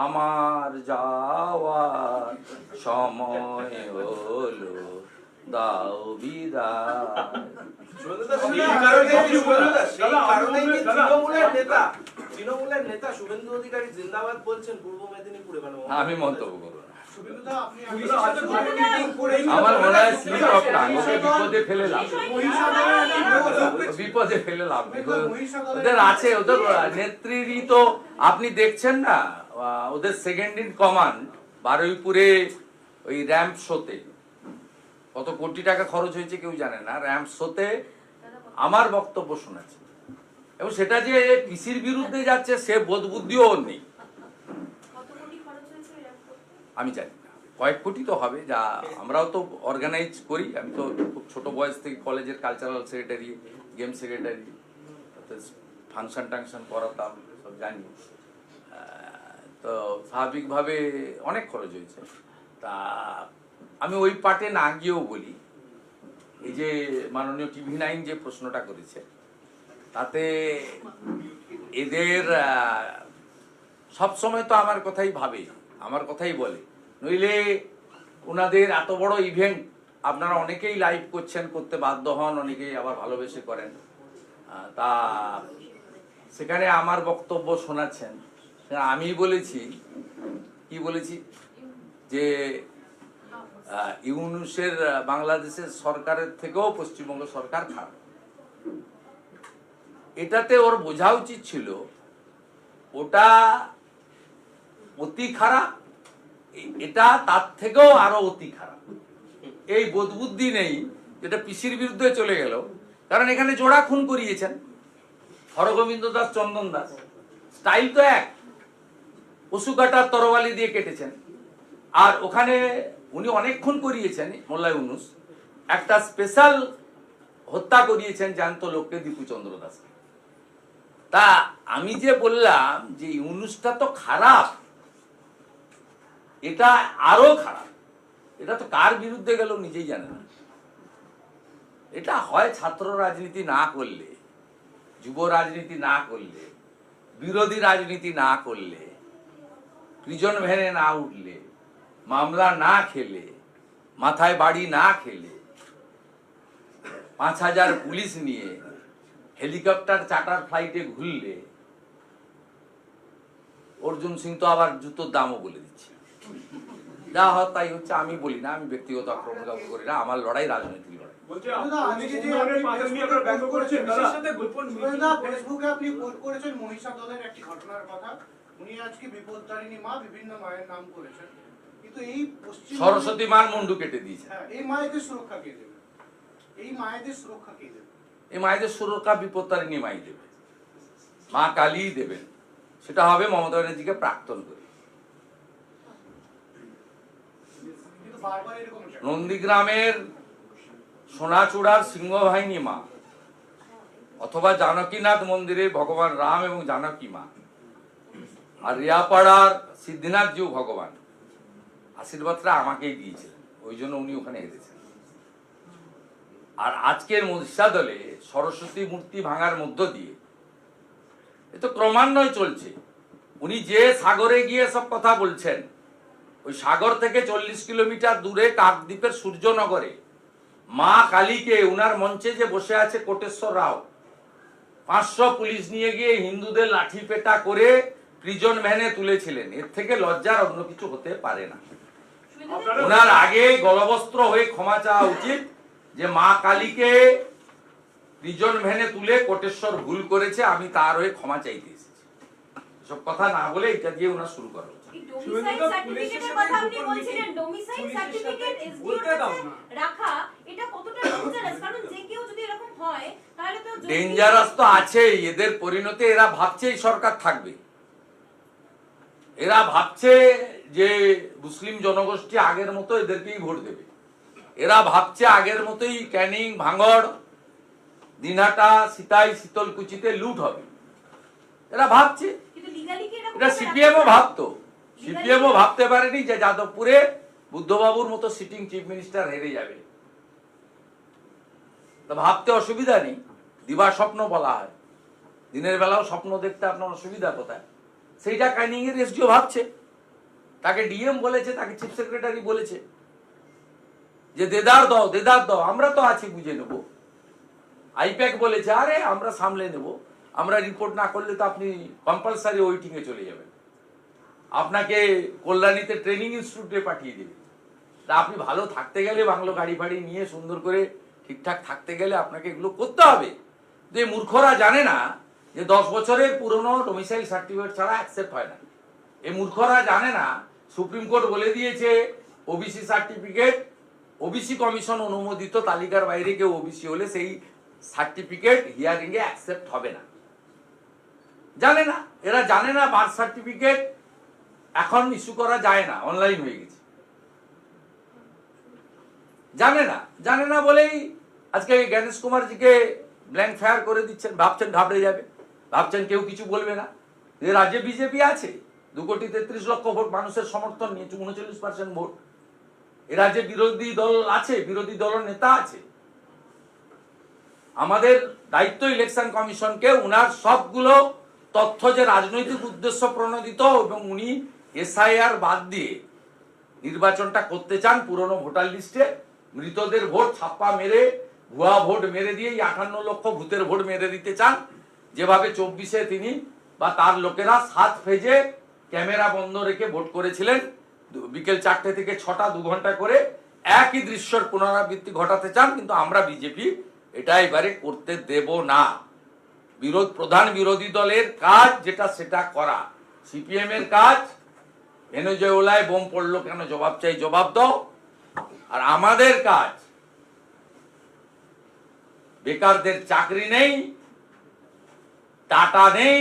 আমার যাওয়ার সময় হলো দাও বিদায়। তৃণমূলের নেতা শুভেন্দু অধিকারী জিন্দাবাদ বলছেন পূর্ব মেদিনীপুরে। আমি মন্তব্য করব না, আমার মনে হয় স্লিপ অফ টাং, ওকে বিপদে ফেলে লাভ, বিপদে ফেলে লাভ। ওদের আছে, ওদের নেত্রীরই তো আপনি দেখছেন না, ওদের সেকেন্ড ইন কমান্ড বারুইপুরে ওই র্যাম্প শোতে কত কোটি টাকা খরচ হয়েছে কেউ জানে না। র্যাম্প শোতে আমার বক্তব্য শোনাচ্ছেন, এবং সেটা যে পিসির বিরুদ্ধে যাচ্ছে সে বোধ বুদ্ধিও ওর নেই। কত কোটি খরচ হয়েছে ওই app করতে? আমি জানি না, কয়েক কোটি তো হবে, যা আমরাও তো অর্গানাইজ করি। আমি তো খুব ছোট বয়স থেকে কলেজের cultural secretary, game secretary, function টাংশন করাতাম, সব জানি। তো স্বাভাবিকভাবে অনেক খরচ হয়েছে। তা আমি ওই পার্টে না গিয়েও বলি, এই যে মাননীয় TV9 যে প্রশ্নটা করেছে, তাতে এদের সবসময় তো আমার কথাই ভাবে, আমার কথাই বলে, নইলে ওনাদের এত বড় ইভেন্ট আপনারা অনেকেই লাইভ করছেন, করতে বাধ্য হন, অনেকেই আবার ভালোবেসে করেন, তা সেখানে আমার বক্তব্য শোনাচ্ছেন। আমি বলেছি, কি বলেছি, যে ইউনূসের বাংলাদেশের সরকারের থেকেও পশ্চিমবঙ্গ সরকার খারাপ। এটাতে ওর বোঝা উচিত ছিল ওটা অতি খারাপ, এটা তার থেকেও আরো অতি খারাপ। এই বোধবুদ্ধি নেই, যেটা পিসির বিরুদ্ধে চলে গেল। কারণ এখানে জোড়া খুন করিয়েছেন, হরগোবিন্দ দাস, চন্দন দাস, স্টাইল তো এক, পশু কাটার তরবারি দিয়ে কেটেছেন। আর ওখানে উনি অনেক খুন করিয়েছেন, মোল্লা ইউনূস একটা স্পেশাল হত্যা করিয়েছেন জ্যান্ত লোককে, দীপুচন্দ্র দাস। তা আমি যে বললাম যে ইউনূসটা তো খারাপ, এটা আরো খারাপ। এটা তো কার বিরুদ্ধে গেল নিজেই জানে না। এটা হয় ছাত্র রাজনীতি না করলে, যুব রাজনীতি না করলে, বিরোধী রাজনীতি না করলে, প্রিজন ভ্যানে না উঠলে, মামলা না খেলে, মাথায় বাড়ি না খেলে, 5000 পুলিশ নিয়ে হেলিকপ্টার চার্টার ফ্লাইটে ঘুরলে, অর্জুন সিং তো আবার জুতোর দামও বলে দিচ্ছে। যা হয় তাই হচ্ছে, আমি বলি না, আমি ব্যক্তিগত আক্রমণ করি না, আমার লড়াই রাজনৈতিক লড়াই। ফেসবুকে আপনি পোস্ট করেছেন মহিষা দলের একটি ঘটনার কথা, উনি আজকে বিপদতারিণী মা, বিভিন্ন মায়ের নাম করেছেন, কিন্তু এই পশ্চিম সরস্বতী মার মুন্ডু কেটে দিয়েছে। এই মায়েদের সুরক্ষা কে দেবে? এই মায়েদের সুরক্ষা কে দেবে? এই মায়েদের সুরক্ষা বিপত্তারিণী মাই দেবে, মা কালী দেবেন। সেটা হবে মমতা ব্যানার্জিকে প্রাক্তন করে। কিন্তু বারবার এরকম নন্দীগ্রামের সোনাচূড়ার সিংহবাহিনী মা, অথবা জানকীনাথ মন্দিরে ভগবান রাম এবং জানকী মা, আর রিয়াপাড়ার সিদ্ধিনাথজিও ভগবান, আশীর্বাদটা আমাকেই দিয়েছিলেন, ওই জন্য উনি ওখানে হেরেছেন। আর আজকের মহিষা দলে সরস্বতী মূর্তি ভাঙার মধ্য দিয়ে এ তো ক্রমান্বয়ে চলছে। উনি যে সাগরে গিয়ে সব কথা বলছেন, ওই সাগর থেকে 40 কিলোমিটার দূরে কাকদ্বীপের সূর্যনগরে মা কালীকে উনার মঞ্চে যে বসে আছে কোটেশ্বর রাও, 500 পুলিশ নিয়ে গিয়ে হিন্দুদের লাঠি পেটা করে প্রিজন ভ্যানে তুলেছিলেন। এর থেকে লজ্জার অন্য কিছু হতে পারে না। ওনার আগে গলবস্ত্র হয়ে ক্ষমা চাওয়া উচিত যে মা কালীকে প্রিজন ভ্যানে তুলে কোটেশ্বর ভুল করেছে, আমি তার হয়ে ক্ষমা চাইতে এসেছি। সব কথা না বলে এটা দিয়ে ওনার শুরু করা উচিত। ডোমিসাইল সার্টিফিকেটের কথা আপনি বলছিলেন, ডোমিসাইল সার্টিফিকেট এসডিওর কাছে রাখা এটা কতটা ডেঞ্জারাস? কারণ যে কেউ যদি এরকম হয় তাহলে তো ডেঞ্জারাস তো আছেই। এদের পরিণতি, এরা ভাবছে এই সরকার থাকবে, এরা ভাবছে যে মুসলিম জনগোষ্ঠী আগের মতো এদেরকেই ভোট দেবে, এরা ভাবছে আগের মতোই ক্যানিং, ভাঙড়, দিনহাটা, সিতাই, শীতলকুচিতে লুট হবে, এরা ভাবছে। কিন্তু লিগ্যালি কি এরকম এটা সিপিএমও ভাবতো, সিপিএমও ভাবতে পারেনি যে যাদবপুরে বুদ্ধবাবুর মতো সিটিং চিফ মিনিস্টার হেরে যাবে। তা ভাবতে অসুবিধা নেই, দিবা স্বপ্ন বলা হয়, দিনের বেলাও স্বপ্ন দেখতে আপনার অসুবিধা কোথায়? সেইটা ক্যানিং এর এসডিও ভাবছে, তাকে ডিএম বলেছে, তাকে চিফ সেক্রেটারি বলেছে যে দেদার দাও, দেদার দাও, আমরা তো আছি, বুঝে নেব। আইপ্যাক বলেছে আরে আমরা সামলে নেব, আমরা রিপোর্ট না করলে তো আপনি কম্পালসারি ওয়েটিং এ চলে যাবেন, আপনাকে কল্যাণীতে ট্রেনিং ইনস্টিটিউটে পাঠিয়ে দেবে। তা আপনি ভালো থাকতে গেলে, বাংলো গাড়ি ফাড়ি নিয়ে সুন্দর করে ঠিকঠাক থাকতে গেলে আপনাকে এগুলো করতে হবে। যে মূর্খরা জানে না যে 10 বছরের পুরনো ডোমিসাইল সার্টিফিকেট ছাড়া অ্যাকসেপ্ট হয় না। এই মূর্খরা জানে না সুপ্রিম কোর্ট বলে দিয়েছে ওবিসি সার্টিফিকেট, ওবিসি কমিশন অনুমোদিত তালিকার বাইরে কেউ ওবিসি হলে সেই সার্টিফিকেট হিয়ারিং এ অ্যাকসেপ্ট হবে না। জানে না, এরা জানে না বার্থ সার্টিফিকেট এখন ইস্যু করা যায় না, অনলাইন হয়ে গেছে। জানে না বলেই আজকে জ্ঞানেশ কুমারজিকে ব্ল্যাঙ্ক ফায়ার করে দিচ্ছেন, ভাবছেন ঘাবড়ে যাবে, ভাবছেন কেউ কিছু বলবে না। যে রাজ্যে বিজেপি আছে, 2,33,00,000 ভোট মানুষের সমর্থন নিয়েছে, 39% ভোট। এ রাজ্যে বিরোধী দল আছে, বিরোধী দলের নেতা আছে। আমাদের দায়িত্ব ইলেকশন কমিশনকে উনার সবগুলো তথ্য যে রাজনৈতিক উদ্দেশ্য প্রণোদিত এবং উনি এসআইআর বাদ দিয়ে নির্বাচনটা করতে চান, পুরনো ভোটার লিস্টে মৃতদের ভোট ছাপ্পা মেরে, ভুয়া ভোট মেরে দিয়ে 58 লক্ষ ভূতের ভোট মেরে দিতে চান, যেভাবে 24-এ তিনি বা তার লোকেরা 7 ফেজে ক্যামেরা বন্ধ রেখে ভোট করেছিলেন, বিকেল 4টে থেকে 6টা 2 ঘন্টা করে একই দৃশ্যের পুনরাবৃত্তি ঘটাতে চান। কিন্তু আমরা বিজেপি এটা এবারে করতে দেব না। প্রধান বিরোধী দলের কাজ যেটা সেটা করা, সিপিএম এর কাজ ভেনেজুয়েলায় বোম পড়লো কেন জবাব চাই, জবাব দাও। আর আমাদের কাজ বেকারদের চাকরি নেই, টাটা নেই,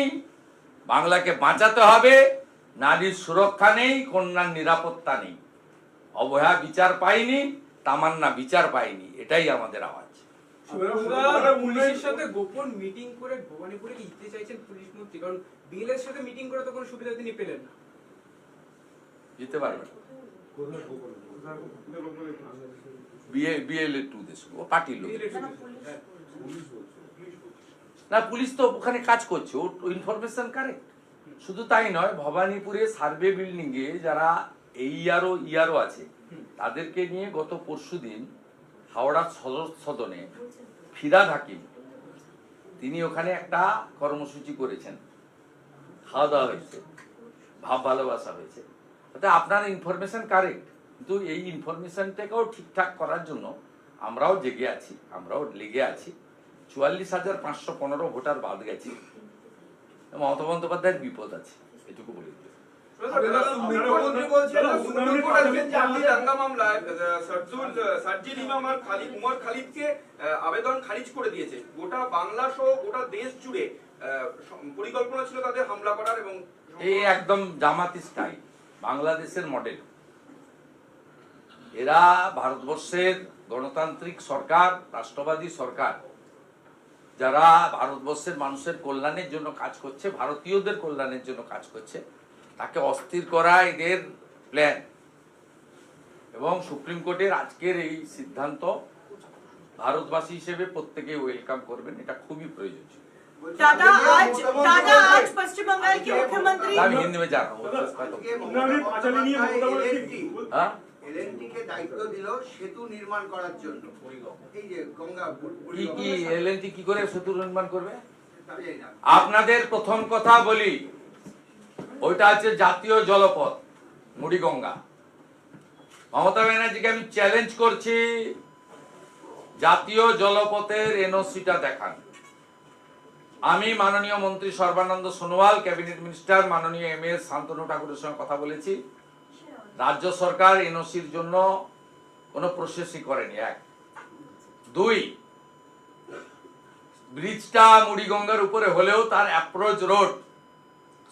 বাংলাকে বাঁচাতে হবে, নারীর সুরক্ষা নেই, কন্যার নিরাপত্তা নেই, অবহেলা বিচার পাইনি, তামান্না বিচার পাইনি, এটাই আমাদের আওয়াজ। পুলিশের সাথে গোপন মিটিং করে ভবানীপুরে কি যেতে চাইছেন পুলিশ মন্ত্রী? কারণ বিএলএর সাথে মিটিং করে তো কোনো সুবিধা তিনি পেলেন না। যেতে পারবেন বিএলএ 2 দেশ, ও পার্টির লোক না। পুলিশ তো ওখানে কাজ করছে, ও ইনফরমেশন কারেক্ট। শুধু তাই নয়, ভবানীপুরে সার্ভে বিল্ডিং এ যারা ইআরও আছে তাদেরকে নিয়ে গত পরশুদিন হাওড়া সদর সদনে ফিরাদ হাকিম তিনি ওখানে একটা কর্মসূচি করেছেন, খাওয়া দাওয়া হয়েছে, ভাব ভালোবাসা হয়েছে। তাতে আপনার ইনফরমেশন কারেক্ট, কিন্তু এই ইনফরমেশনটাকেও ঠিকঠাক করার জন্য আমরাও জেগে আছি, আমরাও লেগে আছি। 44,515 ভোটার বাদ গেছে, মমতা বন্দ্যোপাধ্যায়ের বিপদ আছে, এটুকু বলে দিই। মুখ্যমন্ত্রী বলছেন সুপ্রিম কোর্ট আজকে জালি দাঙ্গা মামলায় সার্জিল ইমাম আর উমর খালিদকে আবেদন খারিজ করে দিয়েছে। গোটা বাংলা সহ গোটা দেশ জুড়ে পরিকল্পনা ছিল তাদের হামলা করার, এবং এই একদম জামাতি স্টাইল, বাংলাদেশের মডেল। এরা ভারতবর্ষের গণতান্ত্রিক সরকার, রাষ্ট্রবাদী সরকার, যারা ভারতবর্ষের মানুষের কল্যাণের জন্য কাজ করছে, ভারতীয়দের কল্যাণের জন্য কাজ করছে, তাকে অস্থির করা এদের প্ল্যান। এবং সুপ্রিম কোর্টের আজকের এই সিদ্ধান্ত ভারতবাসী হিসেবে প্রত্যেকে ওয়েলকাম করবেন, এটা খুবই প্রয়োজন। दादा आज पश्चिम बंगाल के मुख्यमंत्री আমি হিন্দি में जा रहा हूँ। এলএনটি কে দায়িত্ব দিল সেতু নির্মাণ করার জন্য, এই যে গঙ্গা কি এলএনটি কি করে সেতু নির্মাণ করবে? আপনাদের প্রথম কথা বলি, ওইটা হচ্ছে জাতীয় জলপথ মুড়িগঙ্গা। মমতা ব্যানার্জিকে আমি চ্যালেঞ্জ করছি, জাতীয় জলপথের এনওসিটা দেখান। আমি মাননীয় মন্ত্রী সর্বানন্দ সোনোয়াল, ক্যাবিনেট মিনিস্টার মাননীয় এমএস শান্তনু ঠাকুরের সঙ্গে কথা বলেছি। রাজ্য সরকার এনওসির জন্য কোনো প্রসেসই করেনি। 1, 2, ব্রিজটা মুড়িগঙ্গার উপরে হলেও তার অ্যাপ্রোচ রোড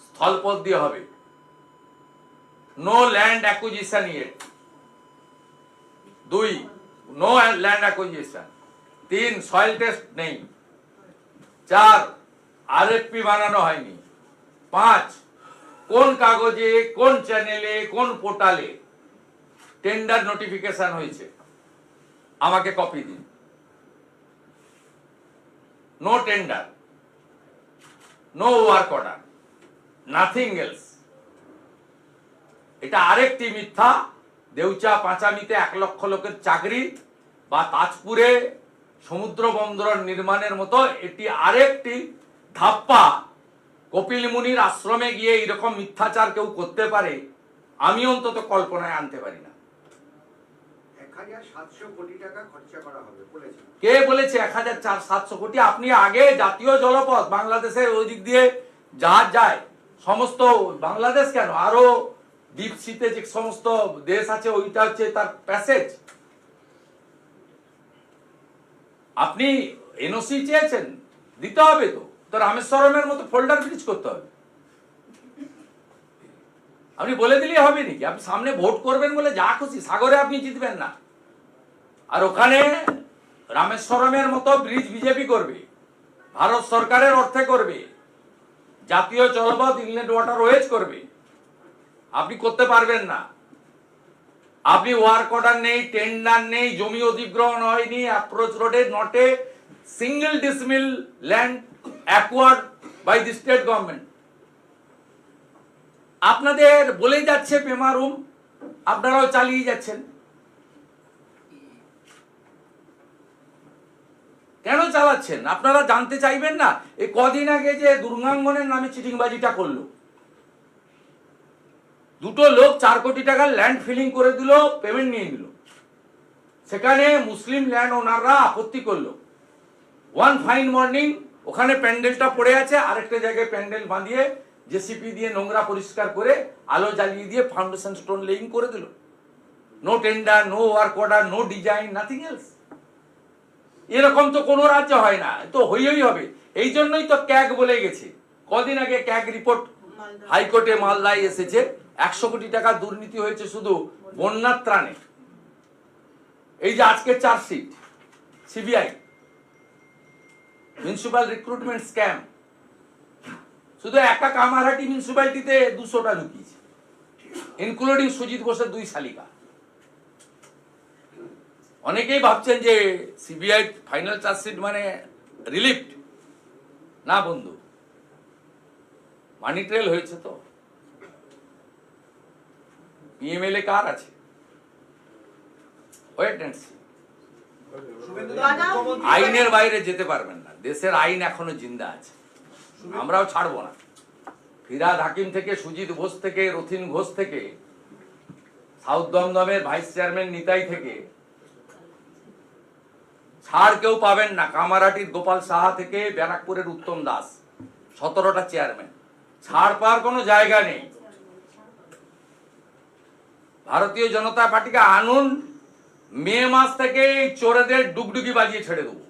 স্থলপথ দিয়ে হবে। No land acquisition yet. 2, no land acquisition. 3, soil test নেই। 4, আরএফপি বানানো হয়নি। 5, কোন কাগজে, কোন চ্যানেলে, কোন পোর্টালে টেন্ডার নোটিফিকেশন হয়েছে আমাকে কপি দিন। No tender, no work order, nothing else. এটা আরেকটি মিথ্যা। দেউচা পাঁচামিতে 1 লক্ষ লোকের চাকরি বা তাজপুরে সমুদ্র বন্দর নির্মাণের মতো এটি আরেকটি ধাপ্পা। কপিল মুনির আশ্রমে গিয়ে এরকম মিথ্যাচার কেউ করতে পারে, আমি অন্তত কল্পনায় আনতে পারি না। 1700 কোটি টাকা খরচা করা হবে বলেছেন। কে বলেছে 1700 কোটি? আপনি আগে জাতীয় জলপথ, বাংলাদেশের ওই দিক দিয়ে জাহাজ যায়, সমস্ত বাংলাদেশ কেন আরো ডিপ সিতে যে সমস্ত দেশ আছে ওইটা হচ্ছে তার প্যাসেজ। আপনি এনওসি চেয়েছেন, দিতে হবে তো রামেশ্বরমের মতো ফোল্ডার ব্রিজ করতে হবে। আপনি বলে দিলেই হবে নাকি? আপনি সামনে ভোট করবেন বলে যা খুশি, সাগরে আপনি জিতবেন না। আর ওখানে রামেশ্বরমের মতো ব্রিজ বিজেপি করবে, ভারত সরকারের অর্থে করবে, জাতীয় জলপথ ইনল্যান্ড ওয়াটারওয়েজ করবে। আপনি করতে পারবেন না। আপনি ওয়ার্ক অর্ডার নেই, টেন্ডার নেই, জমি অধিগ্রহণ হয়নি, অ্যাপ্রোচ রোডে not a single decimal land acquired by the state government. আপনাদের বলেই যাচ্ছে পেমারুম, আপনারাও চালিয়ে যাচ্ছেন। কেন চালাচ্ছেন? আপনারা জানতে চাইবেন না? এই কদিন আগে যে দুর্গাঙ্গনের নামে চিটিংবাজিটা করলো, দুটো লোক 4 কোটি টাকার ল্যান্ড ফিলিং করে দিল, পেমেন্ট নিয়ে নিল। সেখানে মুসলিম ল্যান্ড ওনাররা আপত্তি করলো। ওয়ান ফাইন মর্নিং ওখানে প্যান্ডেলটা পড়ে আছে, আরেকটা জায়গায় প্যান্ডেল বাঁধিয়ে জেসিপি দিয়ে নোংরা পরিষ্কার করে আলো জ্বালিয়ে দিয়ে ফাউন্ডেশন স্টোন লেইং করে দিল। No tender, no work order, no design, nothing else. এরকম তো কোনো রাজ্য হয় না, তো হইই হবে। এই জন্যই তো ক্যাগ বলে গেছে। কদিন আগে ক্যাগ রিপোর্ট হাইকোর্টে মালদায় এসেছে, 100 কোটি টাকা দুর্নীতি হয়েছে শুধু বন্যার ত্রাণে। এই যে আজকে chargesheet CBI municipal recruitment scam, শুধু একা কামারহাটি মিউনিসিপ্যালিটিতে 200টা ঢুকিয়েছে, ইনক্লুডিং সুজিত বোসের 2 শালিকা। অনেকেই ভাবছেন যে সিবিআই ফাইনাল চার্জশিট মানে রিলিফ। না বন্ধু, মানি ট্রেল হয়েছে। তো পিএমএলএ কার আছে? Wait and see. আইনের বাইরে যেতে পারবেন না, দেশের আইন এখনো জিন্দা আছে, আমরাও ছাড়বো না। ফিরাদ হাকিম থেকে, সুজিত ঘোষ থেকে, রথিন ঘোষ থেকে, সাউথ দমদমের ভাইস চেয়ারম্যান নিতাই থেকে ছাড় কেউ পাবেন না। কামারহাটির গোপাল সাহা থেকে ব্যারাকপুরের উত্তম দাস, 17টা চেয়ারম্যান, ছাড় পাওয়ার কোনো জায়গা নেই। ভারতীয় জনতা পার্টিকে আনুন, মে মাস থেকে চোরেদের ডুগডুগি বাজিয়ে ছেড়ে দেবো।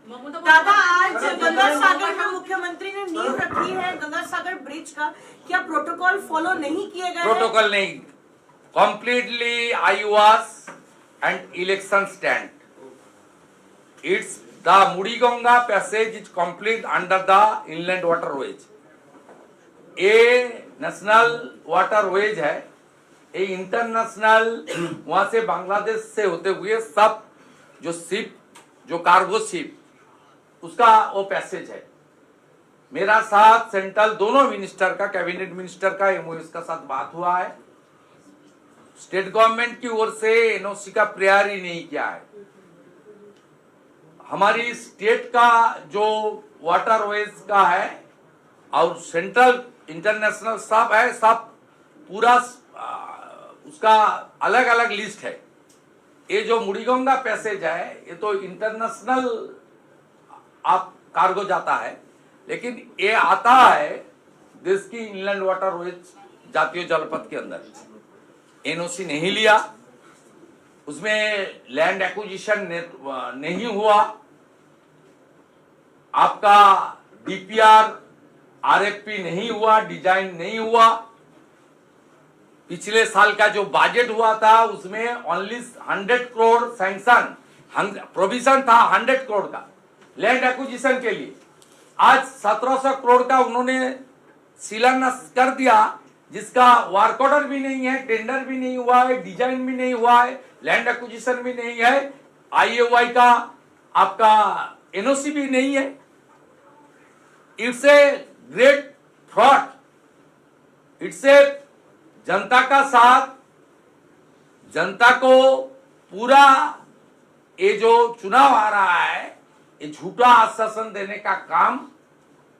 दादा आज गंगा सागर में मुख्यमंत्री ने नींव रखी है गंगा सागर ब्रिज का, क्या प्रोटोकॉल फॉलो नहीं किए गए? प्रोटोकॉल नहीं, completely IWAS and election stand. It's the Mudiganga passage is complete under the inland waterways. ये नेशनल वाटरवेज है, ये इंटरनेशनल वहां से बांग्लादेश से होते हुए सब जो शिप, जो कार्गो शिप, उसका वो पैसेज है। मेरा साथ सेंट्रल दोनों मिनिस्टर का, कैबिनेट मिनिस्टर का, एमओएस का साथ बात हुआ है। स्टेट गवर्नमेंट की ओर से एनओसी का प्रेयर ही नहीं किया है। हमारी स्टेट का जो वाटरवेज का है और सेंट्रल इंटरनेशनल सब है, सब पूरा उसका अलग अलग लिस्ट है। ये जो मुड़ीगंगा पैसेज है, ये तो इंटरनेशनल आप कार्गो जाता है, लेकिन ये आता है देश की इनलैंड वाटरवेज जातीय जलपथ के अंदर। एनओसी नहीं लिया, उसमें लैंड एक्विजिशन नहीं हुआ, आपका डीपीआर आरएफपी नहीं हुआ, डिजाइन नहीं हुआ। पिछले साल का जो बजट हुआ था उसमें ओनली 100 करोड़ सैंक्शन प्रोविजन था, 100 करोड़ का लैंड एक्विजिशन के लिए। आज 1700 करोड़ का उन्होंने शिलान्यास कर दिया, जिसका वर्क ऑर्डर भी नहीं है, टेंडर भी नहीं हुआ है, डिजाइन भी नहीं हुआ है, लैंड एक्विजिशन भी नहीं है, आईएओआई का आपका एनओसी भी नहीं है। It's a great fraud. It's a जनता का साथ, जनता को पूरा ये जो चुनाव आ रहा है, ये झूठा आश्वासन देने का काम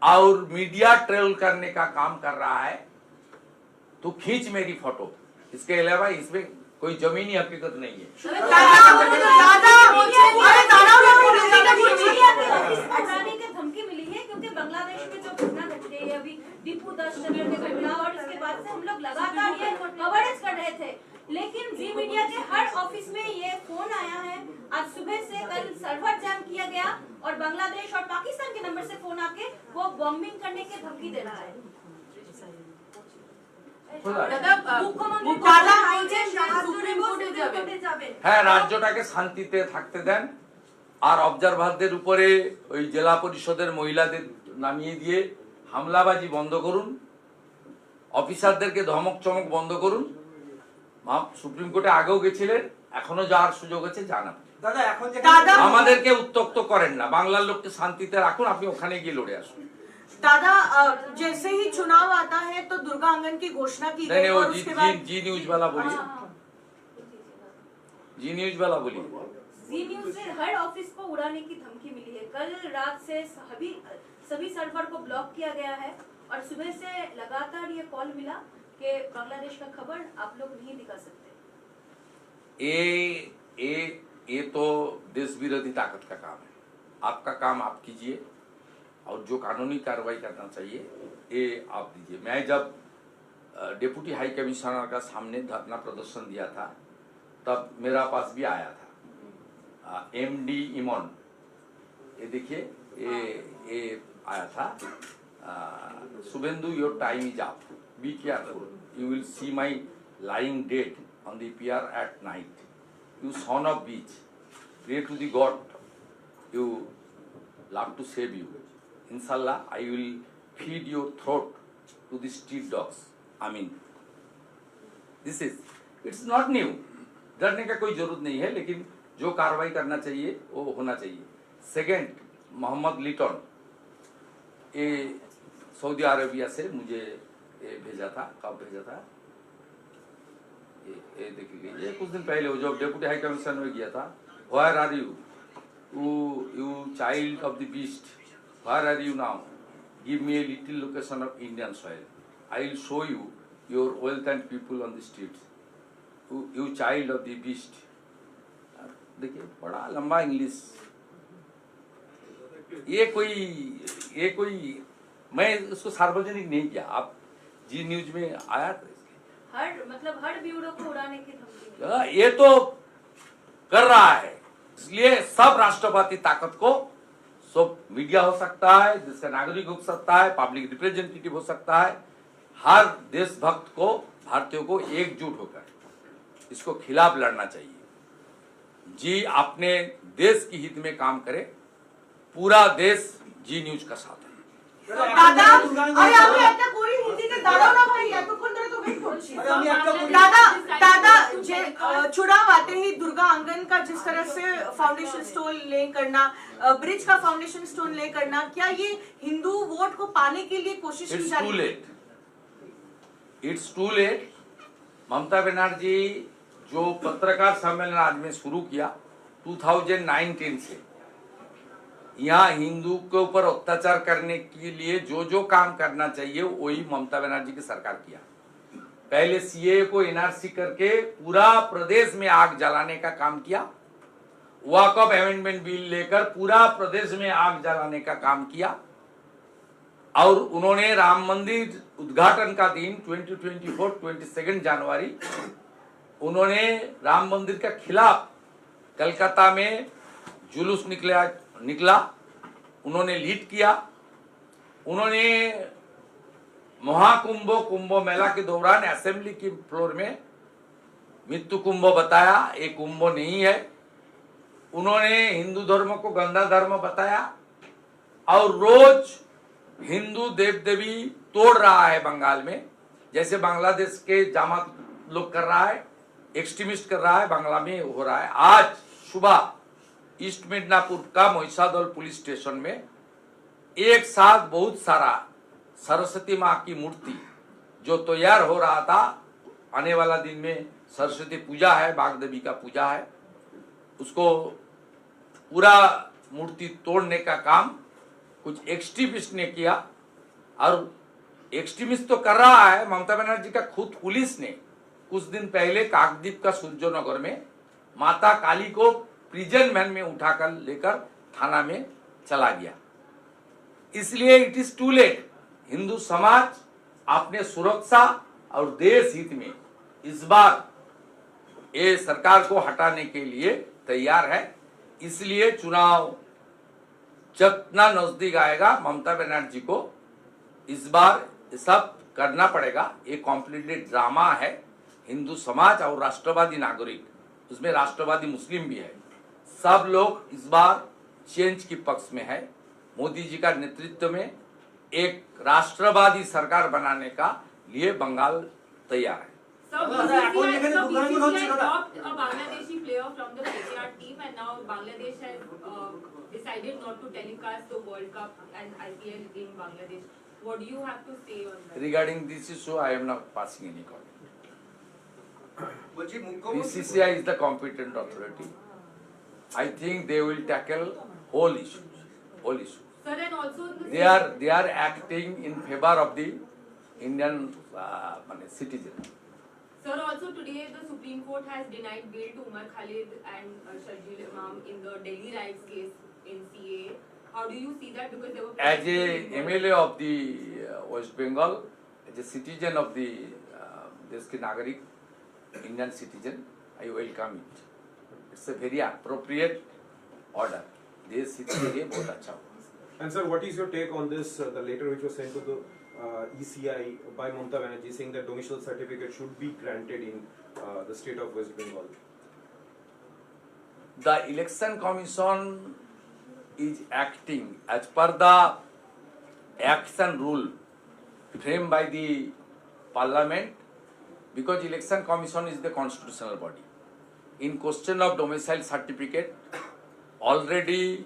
और मीडिया ट्रेल करने का काम कर रहा है। तो खींच मेरी फोटो, इसके अलावा इसमें कोई जमीनी हकीकत नहीं है। धमकी मिली है क्योंकि बांग्लादेश में जो घटना घट रही है अभी दीपू 10 नगर में घटना, और इसके बाद से हम लोग लगातार ये कवरेज कर रहे थे, लेकिन जी दिल्ली मीडिया के हर ऑफिस में ये फोन आया है। आज सुबह से कल सर्वर जैम किया गया और बांग्लादेश और पाकिस्तान के नंबर से फोन आके वो बॉम्बिंग करने की धमकी दे रहा है। হ্যাঁ, রাজ্যটাকে শান্তিতে থাকতে দেন আর অবজারভারদের উপরে ওই জেলা পরিষদের মহিলাদের নামিয়ে দিয়ে হামলাবাজি বন্ধ করুন, অফিসারদেরকে ধমক চমক বন্ধ করুন। সুপ্রিম কোর্টে আগেও গেছিলেন, এখনো যাওয়ার সুযোগ আছে, জানান। दादा আমাদেরকে উত্তক্ত করেন না, বাংলার লোককে শান্তিতে রাখুন, আপনি ওখানে গিয়ে লড়ে আসুন। दादा जैसे ही चुनाव आता है तो दुर्गा आंगन की घोषणा की नहीं गई नहीं, वो और उसके बाद जी न्यूज वाला बोलिए, जी न्यूज वाला बोलिए। जी न्यूज से हर ऑफिस को उड़ाने की धमकी मिली है। कल रात से सभी सर्वर को ब्लॉक किया गया है और सुबह से लगातार ये कॉल मिला कि बांग्लादेश का खबर आप लोग नहीं दिखा सकते। ये तो देश विरोधी ताकत का काम है। आपका काम आप कीजिए और जो कानूनी कार्रवाई करना चाहिए ये आप दीजिए। मैं जब डेप्यूटी हाई कमिश्नर का सामने धरना प्रदर्शन दिया था तब मेरा पास भी आया था एमडी इमन, ये देखिए ये आया था, Suvendu your time is up, be careful, you will see my lying dead on the pier at night, you son of bitch, pray to the God, you love to save you, inshallah I will feed your throat to the street dogs, I mean this is, it's not new, डरने का कोई जरूरत नहीं है, लेकिन जो कार्रवाई करना चाहिए वो होना चाहिए। सेकंड, मोहम्मद लिटन, ये सऊदी अरेबिया से मुझे ये भेजा था, कब भेजा था, ये देखिए ये कुछ दिन पहले, वो जब डेप्यूटी हाई कमिश्नर में गया था, where are you, you child of the beast, where are you now, give me a little location of Indian soil, I will show you your wealth and people on the streets, you child of the beast. देखिए बड़ा लंबा English, ये कोई मैं इसको सार्वजनिक नहीं किया, आप जी न्यूज में आया था, हर ब्यूरो को उड़ाने की धमकी। ये तो कर रहा है, इसलिए सब राष्ट्रवादी ताकत को, सब मीडिया हो सकता है, जिसका नागरिक हो सकता है, पब्लिक रिप्रेजेंटेटिव हो सकता है, हर देशभक्त को, भारतीयों को एकजुट होकर इसको खिलाफ लड़ना चाहिए। जी अपने देश की हित में काम करे, पूरा देश जी न्यूज का साथ है। दादा अरे আমি একটা করি হিন্দিতে দাঁড়াও না ভাই, এতক্ষণ ধরে তো ওয়েট করছি। दादा जे चुनाव आते ही दुर्गा आंगन का जिस तरह से फाउंडेशन स्टोन ले करना, ब्रिज का फाउंडेशन स्टोन ले करना, क्या ये हिंदू वोट को पाने के लिए कोशिश की जा रही है? It's too late. Mamata Banerjee जो पत्रकार सम्मेलन आज में शुरू किया 2019 से, यहाँ हिंदू के ऊपर अत्याचार करने के लिए जो काम करना चाहिए वही ममता बनर्जी की सरकार किया। पहले सीए को एनआरसी करके पूरा प्रदेश में आग जलाने का काम किया, वॉकअप अमेंडमेंट बिल लेकर पूरा प्रदेश में आग जलाने का काम किया, और उन्होंने राम मंदिर उद्घाटन का दिन 2024 22 जनवरी उन्होंने राम मंदिर के खिलाफ कलकत्ता में जुलूस निकला, उन्होंने लीड किया, उन्होंने कुंभ मेला के दौरान असेंबली की फ्लोर में मृत्यु कुंभ बताया, ये कुंभ नहीं है, उन्होंने हिंदू धर्म को गंदा धर्म बताया, और रोज हिंदू देव देवी तोड़ रहा है बंगाल में, जैसे बांग्लादेश के जामात लोग कर रहा है, एक्सट्रीमिस्ट कर रहा है, बांग्ला में हो रहा है। आज सुबह ईस्ट मिदनापुर का महिषादल पुलिस स्टेशन में एक साथ बहुत सारा सरस्वती माँ की मूर्ति जो तैयार हो रहा था, आने वाला दिन में सरस्वती पूजा है, बाग देवी का पूजा है, उसको पूरा मूर्ति तोड़ने का काम कुछ एक्सट्रीमिस्ट ने किया, और एक्सट्रीमिस्ट तो कर रहा है ममता बनर्जी का खुद पुलिस ने कुछ दिन पहले काकद्वीप का सूर्यनगर में माता काली को प्रिजन वैन में उठाकर लेकर थाना में चला गया। इसलिए it is too late. Hindu समाज अपने सुरक्षा और देश हित में इस बार ये सरकार को हटाने के लिए तैयार है। इसलिए चुनाव जितना नजदीक आएगा ममता बनर्जी को इस बार सब करना पड़ेगा। ये कॉम्प्लीटली ड्रामा है। हिंदू समाज और राष्ट्रवादी नागरिक, उसमें राष्ट्रवादी मुस्लिम भी है, सब लोग इस बार चेंज की पक्ष में है। मोदी जी का नेतृत्व में एक राष्ट्रवादी सरकार बनाने का लिए बंगाल तैयार है। So BCCI dropped a Bangladeshi player from the KKR team, and now Bangladesh has decided not to telecast the World Cup and IPL in Bangladesh. What do you have to say on that? Regarding this issue, I am not passing any comment. বলছি মুখ্যমন্ত্রী BCCI is the competent authority. I think they will tackle whole issue. Sir, and also They are acting in favor of the Indian citizen. Sir, also today the Supreme Court has denied bail to Umar Khalid and Sharjeel Imam in the Delhi riots case in CAA. How do you see that? Because they were As a MLA of the West Bengal, as a citizen of the Desh ke Nagarik, Indian citizen, I welcome it. It's a very appropriate order. Desh हित के लिए बहुत अच्छा होगा। And sir, what is your take on this, the letter which was sent to the ECI by Mamata Banerjee saying that domicile certificate should be granted in the state of West Bengal? The Election Commission is acting as per the action rule framed by the Parliament, because Election Commission is the constitutional body. In question of domicile certificate, already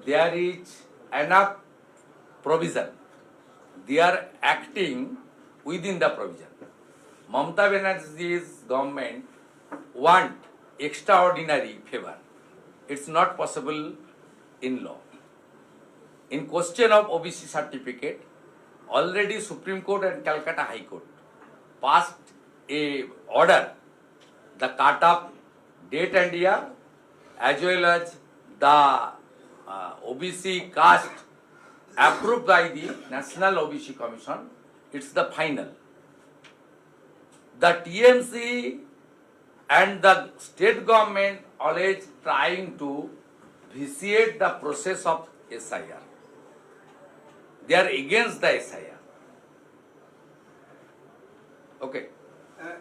there is enough provision. They are acting within the provision. Mamata Banerjee's government want extraordinary favor. It's not possible in law. In question of OBC certificate, already Supreme Court and Calcutta High Court passed a order, the cut-off date and year, as well as the OBC caste approved by the National OBC Commission. It's the final. The TMC and the state government always trying to vitiate the process of SIR. They are against the SIR. Okay.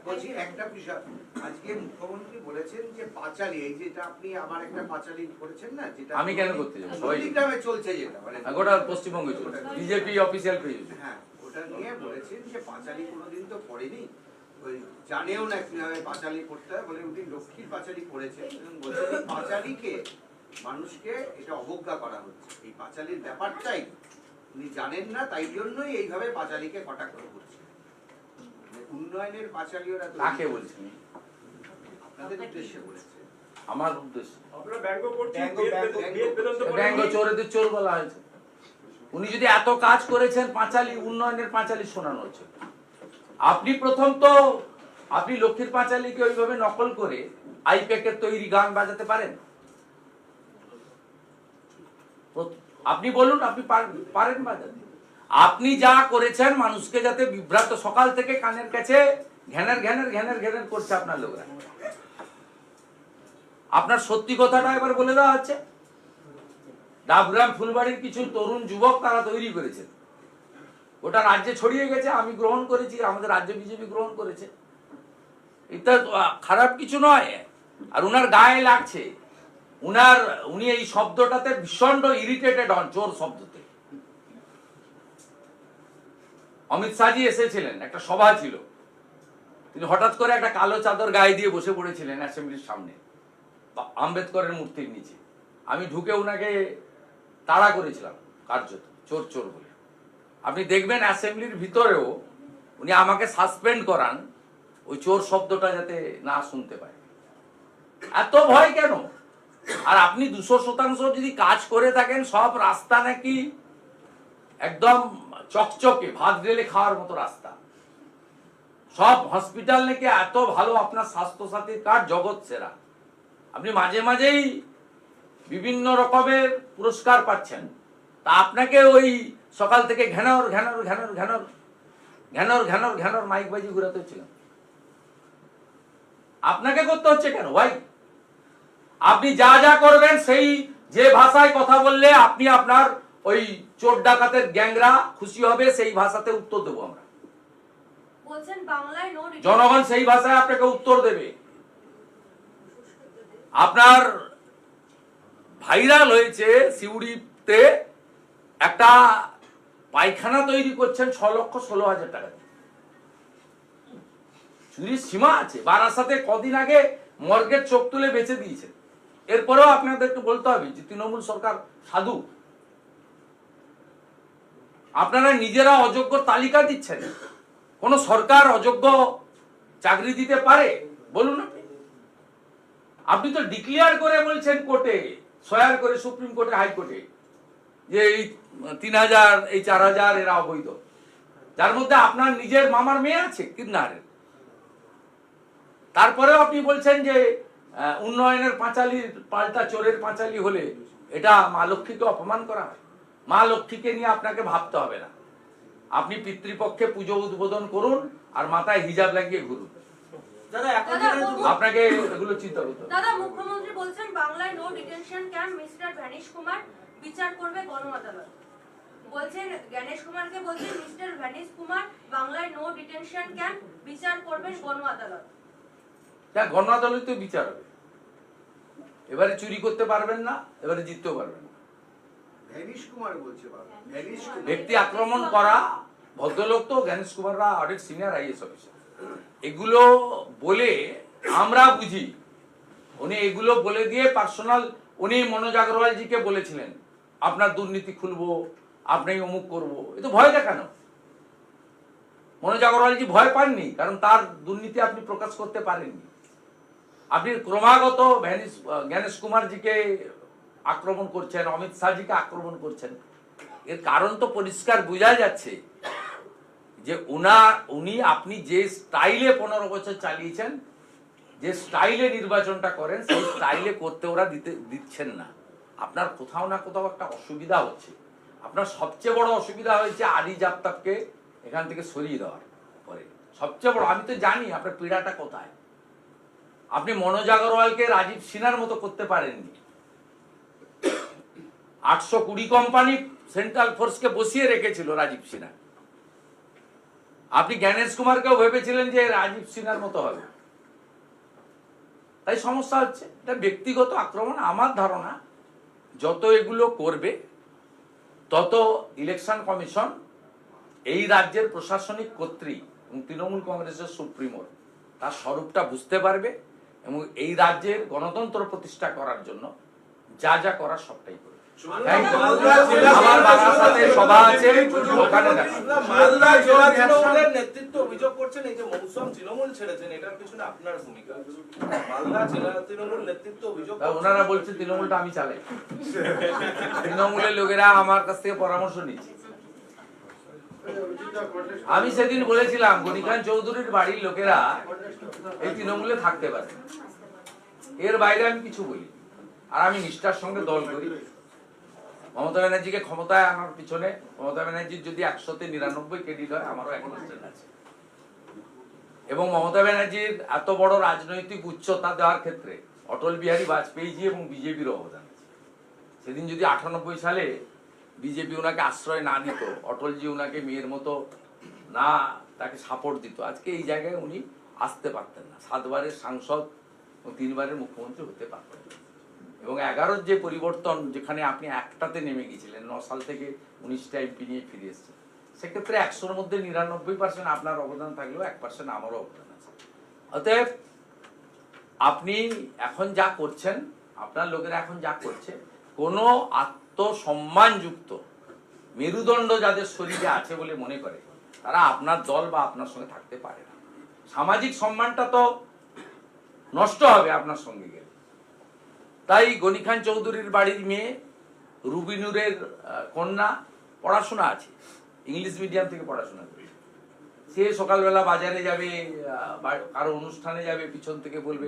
বলছি একটা বিষয়, আজকে মুখ্যমন্ত্রী বলেছেন যে পাঁচালী, এই যেটা আপনি আবার একটা পাঁচালী করেছেন না, যেটা আমি কেন করতে যাব? নন্দীগ্রামে চলছে, যেটা মানে গোটা পশ্চিমবঙ্গে চলছে, বিজেপি অফিসিয়াল পেজ। হ্যাঁ, ওটা নিয়ে বলেছেন যে পাঁচালী কোনোদিন তো পড়েনি, ওই জানেও না কিভাবে পাঁচালী করতে হয়, বলে উনি লক্ষ্মীর পাঁচালী করেছেন এবং বলছেন এই পাঁচালীকে মানুষকে এটা অবজ্ঞা করা হচ্ছে, এই পাঁচালীর ব্যাপারটাই উনি জানেন না, তাই জন্যই এইভাবে পাঁচালীকে কটাক্ষ করছে। উন্নয়নের পাঁচালী ওরা তো কাকে বলছেন? আপনাদের উদ্দেশ্যে বলেছে। আমার উদ্দেশ্য আপনারা ব্যঙ্গ করছেন, ব্যঙ্গ চোরেদের চোর বলা হয়েছে। উনি যদি এত কাজ করেছেন, পাঁচালী উন্নয়নের পাঁচালী শোনানো হচ্ছে। আপনি প্রথম তো আপনি লক্ষ্মীর পাঁচালীকে ওইভাবে নকল করে আইপ্যাকের তৈরি গান বাজাতে পারেন? আপনি বলুন, আপনি পারেন বাজাতে? আপনি যা করেছেন মানুষকে যাতে বিভ্রান্ত, সকাল থেকে কানের কাছে ঘ্যানের ঘ্যানের ঘ্যানের ঘ্যানের করছে আপনার লোকরা। আপনার সত্যি কথাটা এবার বলে দেওয়া হচ্ছে। ডাবগ্রাম ফুলবাড়ির কিছু তরুণ যুবক তারা তৈরি করেছেন, ওটা রাজ্যে ছড়িয়ে গেছে, আমি গ্রহণ করেছি, আমাদের রাজ্য বিজেপি গ্রহণ করেছে। এটা খারাপ কিছু নয়। আর উনার গায়ে লাগছে, উনি এই শব্দটাতে ভীষণ ইরিটেটেড হন, চোর শব্দতে। অমিত শাহজি এসেছিলেন, একটা সভা ছিল, তিনি হঠাৎ করে একটা কালো চাদর গায়ে দিয়ে বসে পড়েছিলেন অ্যাসেম্বলির সামনে আম্বেদকরের মূর্তির নিচে। আমি ঢুকে উনাকে তাড়া করেছিলাম কার্যত, চোর চোর বলে। আপনি দেখবেন অ্যাসেম্বলির ভিতরেও উনি আমাকে সাসপেন্ড করান ওই চোর শব্দটা যাতে না শুনতে পায়। এত ভয় কেন? আর আপনি 200% যদি কাজ করে থাকেন, সব রাস্তা নাকি একদম চকচকে ভাত ঢেলে খাওয়ার মতো রাস্তা, সব হসপিটাল নাকি এত ভালো, আপনার স্বাস্থ্যসাথীর কার্ড জগৎ সেরা, আপনি মাঝে মাঝেই বিভিন্ন রকমের পুরস্কার পাচ্ছেন, তা আপনাকে ওই সকাল থেকে ঘ্যানর ঘ্যানর ঘ্যানর ঘ্যানর ঘ্যানর ঘ্যানর ঘ্যানর মাইক বাজি ঘুরাতে ছিল। আপনাকে করতে হচ্ছে কেন ভাই? আপনি যা যা করবেন সেই যে ভাষায় কথা বললে আপনি আপনার ওই চোর ডাকাতের গ্যাংরা খুশি হবে সেই ভাষাতে উত্তর দেবো আমরা। বলছেন বাংলায় নো জনগণ সেই ভাষায় আপনাকে উত্তর দেবে। আপনার ভাইরাল হয়েছে সিউড়িতে একটা পায়খানা তৈরি করছেন 6,16,000 টাকা দিয়ে। চুরির সীমা আছে। বারাসাতে কদিন আগে মর্গের চোখ তুলে বেঁচে দিয়েছেন। এরপরেও আপনাদেরকে বলতে হবে যে তৃণমূল সরকার সাধু। আপনারা নিজেরা অযোগ্য তালিকা দিচ্ছেন। কোন সরকার অযোগ্য চাকরি দিতে পারে বলুন? আপনি তো ডিক্লেয়ার করে বলছেন কোর্টে, সয়ার করে সুপ্রিম কোর্টে, হাইকোর্টে, যে এই 3,000 এই 4,000 এরা অবৈধ, যার মধ্যে আপনার নিজের মামার মেয়ে আছে কিন্নারের। তারপরেও আপনি বলছেন যে উন্নয়নের পাঁচালীর পাল্টা চোরের পাঁচালী হলে এটা মা লক্ষ্মীকে অপমান করা হয়। মা লক্ষ্মীকে নিয়ে আপনাকে ভাবতে হবে না। আপনি পিতৃপক্ষে পুজো উদ্বোধন করুন আর মাথায় হিজাব লাগিয়ে ঘুরুন। আপনাকে এগুলো চিন্তা করতে হবে। দাদা, মুখ্যমন্ত্রী বলছেন বাংলায় no detention camp, mister Ganesh Kumar বিচার করবে গণ আদালত। বলছেন গণেশ কুমারকে, বলছেন মিস্টার গণেশ কুমার বাংলায় নো ডিটেনশন ক্যাম্প বিচার করবেন গণ আদালত। গণ আদালতে বিচার হবে। এবারে চুরি করতে পারবেন না, এবারে জিততেও পারবেন না। গণেশ কুমার বলছে ব্যক্তি আক্রমণ করা, ভদ্রলোক তো গণেশ কুমাররা অনেক সিনিয়র আইএস অফিসার। এগুলো বলে আমরা বুঝি, উনি এগুলো বলে দিয়ে পার্সোনাল, উনি মনোজ আগরওয়ালজিকে বলেছিলেন আপনার দুর্নীতি খুলবো, আপনি অমুক করবো। এ তো ভয় দেখানো। মনোজ আগরওয়ালজি ভয় পাননি, কারণ তার দুর্নীতি আপনি প্রকাশ করতে পারেননি। আপনি ক্রমাগত গণেশ কুমারজিকে আক্রমণ করছেন, অমিত শাহজিকে আক্রমণ করছেন। এর কারণ তো পরিষ্কার বোঝা যাচ্ছে যে উনি আপনি যে স্টাইলে 15 বছর চালিয়েছেন, যে স্টাইলে নির্বাচনটা করেন, সেই স্টাইলে করতে ওরা দিচ্ছেন না। আপনার কোথাও না কোথাও একটা অসুবিধা হচ্ছে। আপনার সবচেয়ে বড় অসুবিধা হয়েছে আলী জাফতাবকে এখান থেকে সরিয়ে দেওয়ার পরে। সবচেয়ে বড়, আমি তো জানি আপনার পীড়াটা কোথায়। আপনি মনোজ আগরওয়ালকে রাজীব সিনহার মতো করতে পারেননি। 820 কোম্পানি সেন্ট্রাল ফোর্সকে বসিয়ে রেখেছিল রাজীব সিনহা। আপনি গণেশ কুমারকেও ভেবেছিলেন যে রাজীব সিনহার মতো হবে। তাই সমস্যা হচ্ছে। এটা ব্যক্তিগত আক্রমণ। আমার ধারণা যত এগুলো করবে তত ইলেকশন কমিশন, এই রাজ্যের প্রশাসনিক কর্তৃক এবং তৃণমূল কংগ্রেসের সুপ্রিমোর তার স্বরূপটা বুঝতে পারবে এবং এই রাজ্যের গণতন্ত্র প্রতিষ্ঠা করার জন্য যা যা করার সবটাই করবে। আমার বারাসাতে সভা আছে, ওখানে মালদা জেলা তৃণমূলের নেতৃত্ব অভিযোগ করছেন এই যে মৌসুম তৃণমূল ছেড়েছেন, এটার পিছনে আপনার ভূমিকা। মালদা জেলা তৃণমূল নেতৃত্ব অভিযোগ, ওনারা বলছে তৃণমূলটা আমি চালাই। তৃণমূলের লোকেরা আমার কাছ থেকে পরামর্শ নিচ্ছে। আমি সেদিন বলেছিলাম গণিখান চৌধুরীর বাড়ির লোকেরা এই তৃণমূলে থাকতে পারে, এর বাইরে আমি কিছু বলি। আর আমি নিষ্ঠার সঙ্গে দল করি। মমতা ব্যানার্জিকে ক্ষমতায় আনার পিছনে মমতা ব্যানার্জির যদি 100তে 99 ক্রেডিট হয়, আমারও 1% আছে। এবং মমতা ব্যানার্জির এত বড় রাজনৈতিক উচ্চতা দেওয়ার ক্ষেত্রে অটল বিহারী বাজপেয়ীজি এবং বিজেপির অবদান আছে। সেদিন যদি 98 সালে বিজেপি ওনাকে আশ্রয় না দিত, অটলজি ওনাকে মেয়ের মতো না তাকে সাপোর্ট দিত, আজকে এই জায়গায় উনি আসতে পারতেন না। 7 বারের সাংসদ ও 3 বারের মুখ্যমন্ত্রী হতে পারতেন। এবং 11 যে পরিবর্তন, যেখানে আপনি একটাতে নেমে গিয়েছিলেন, 9 সাল থেকে 19টা এমপি নিয়ে ফিরে এসেছেন, সেক্ষেত্রে 100-র মধ্যে 99% আপনার অবদান থাকলেও 1% আমারও অবদান আছে। অতএব আপনি এখন যা করছেন, আপনার লোকেরা এখন যা করছে, কোনো আত্মসম্মানযুক্ত মেরুদণ্ড যাদের শরীরে আছে বলে মনে করে, তারা আপনার দল বা আপনার সঙ্গে থাকতে পারে না। সামাজিক সম্মানটা তো নষ্ট হবে আপনার সঙ্গে গেলে। তাই গণিখান চৌধুরীর বাড়ির মেয়ে রুবিনুরের কন্যা পড়াশোনা আছে, ইংলিশ মিডিয়াম থেকে পড়াশোনা করে। সে সকালবেলা বাজারে যাবে, কারো অনুষ্ঠানে যাবে, পিছন থেকে বলবে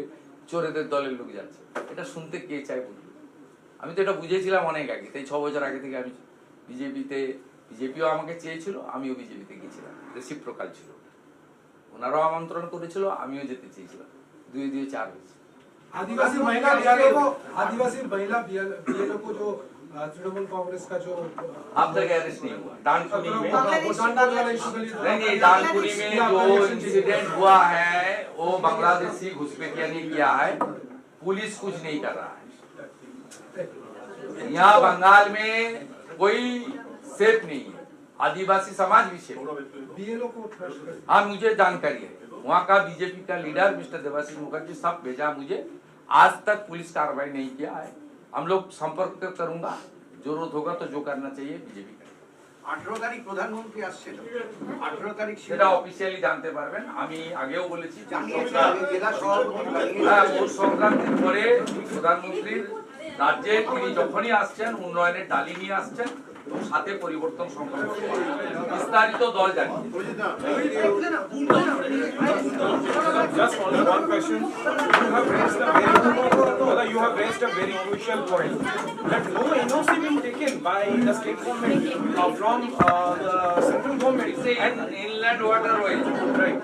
চোরেদের দলের লোক যাচ্ছে। এটা শুনতে কে চায় বলবে? আমি তো এটা বুঝেছিলাম অনেক আগে। তাই 6 বছর আগে থেকে আমি বিজেপিও আমাকে চেয়েছিল, আমিও বিজেপিতে গিয়েছিলাম। রেসিপ্রোকাল ছিল। ওনারাও আমন্ত্রণ করেছিল, আমিও যেতে চেয়েছিলাম। দুই দুই 4 হয়েছে। आदिवासी महिला बीएलओ को आदिवासी महिला बीएलओ को जो तृणमूल कांग्रेस का जो अब तक अरेस्ट नहीं हुआ। डानकुनी में नहीं, नहीं डानकुनी में जो इंसिडेंट हुआ है वो बांग्लादेशी घुसपैठिया ने किया है, पुलिस कुछ नहीं कर रहा है। यहाँ बंगाल में कोई सेफ नहीं है, आदिवासी समाज भी सेफ। बीएलओ को हाँ, मुझे जानकारी है, वहाँ का बीजेपी का लीडर मिस्टर देवाशीष मुखर्जी सब भेजा मुझे, आज तक पुलिस कार्रवाई नहीं किया है। हम लोग संपर्क करूंगा, जरूरत होगा तो जो करना चाहिए बीजेपी करेगा। 18 তারিখ প্রধানমন্ত্রী আসছে, 18 তারিখ সেটা অফিসিয়ালি জানতে পারবেন, আমি আগেও বলেছি। জেলা সভাপতি হ্যাঁ, ভোট সংক্রান্তির পরে প্রধানমন্ত্রীর রাজ্যে তিনি যখনই আসছেন উন্নয়নের ডালি নিয়ে আসছেন এবং সাথে পরিবর্তন সম্পর্ক বিস্তারিত দল জানিয়ে। Just only one question. You have raised a very crucial point that no NOC being taken by the state government from the central government. It's an inland waterway. Right.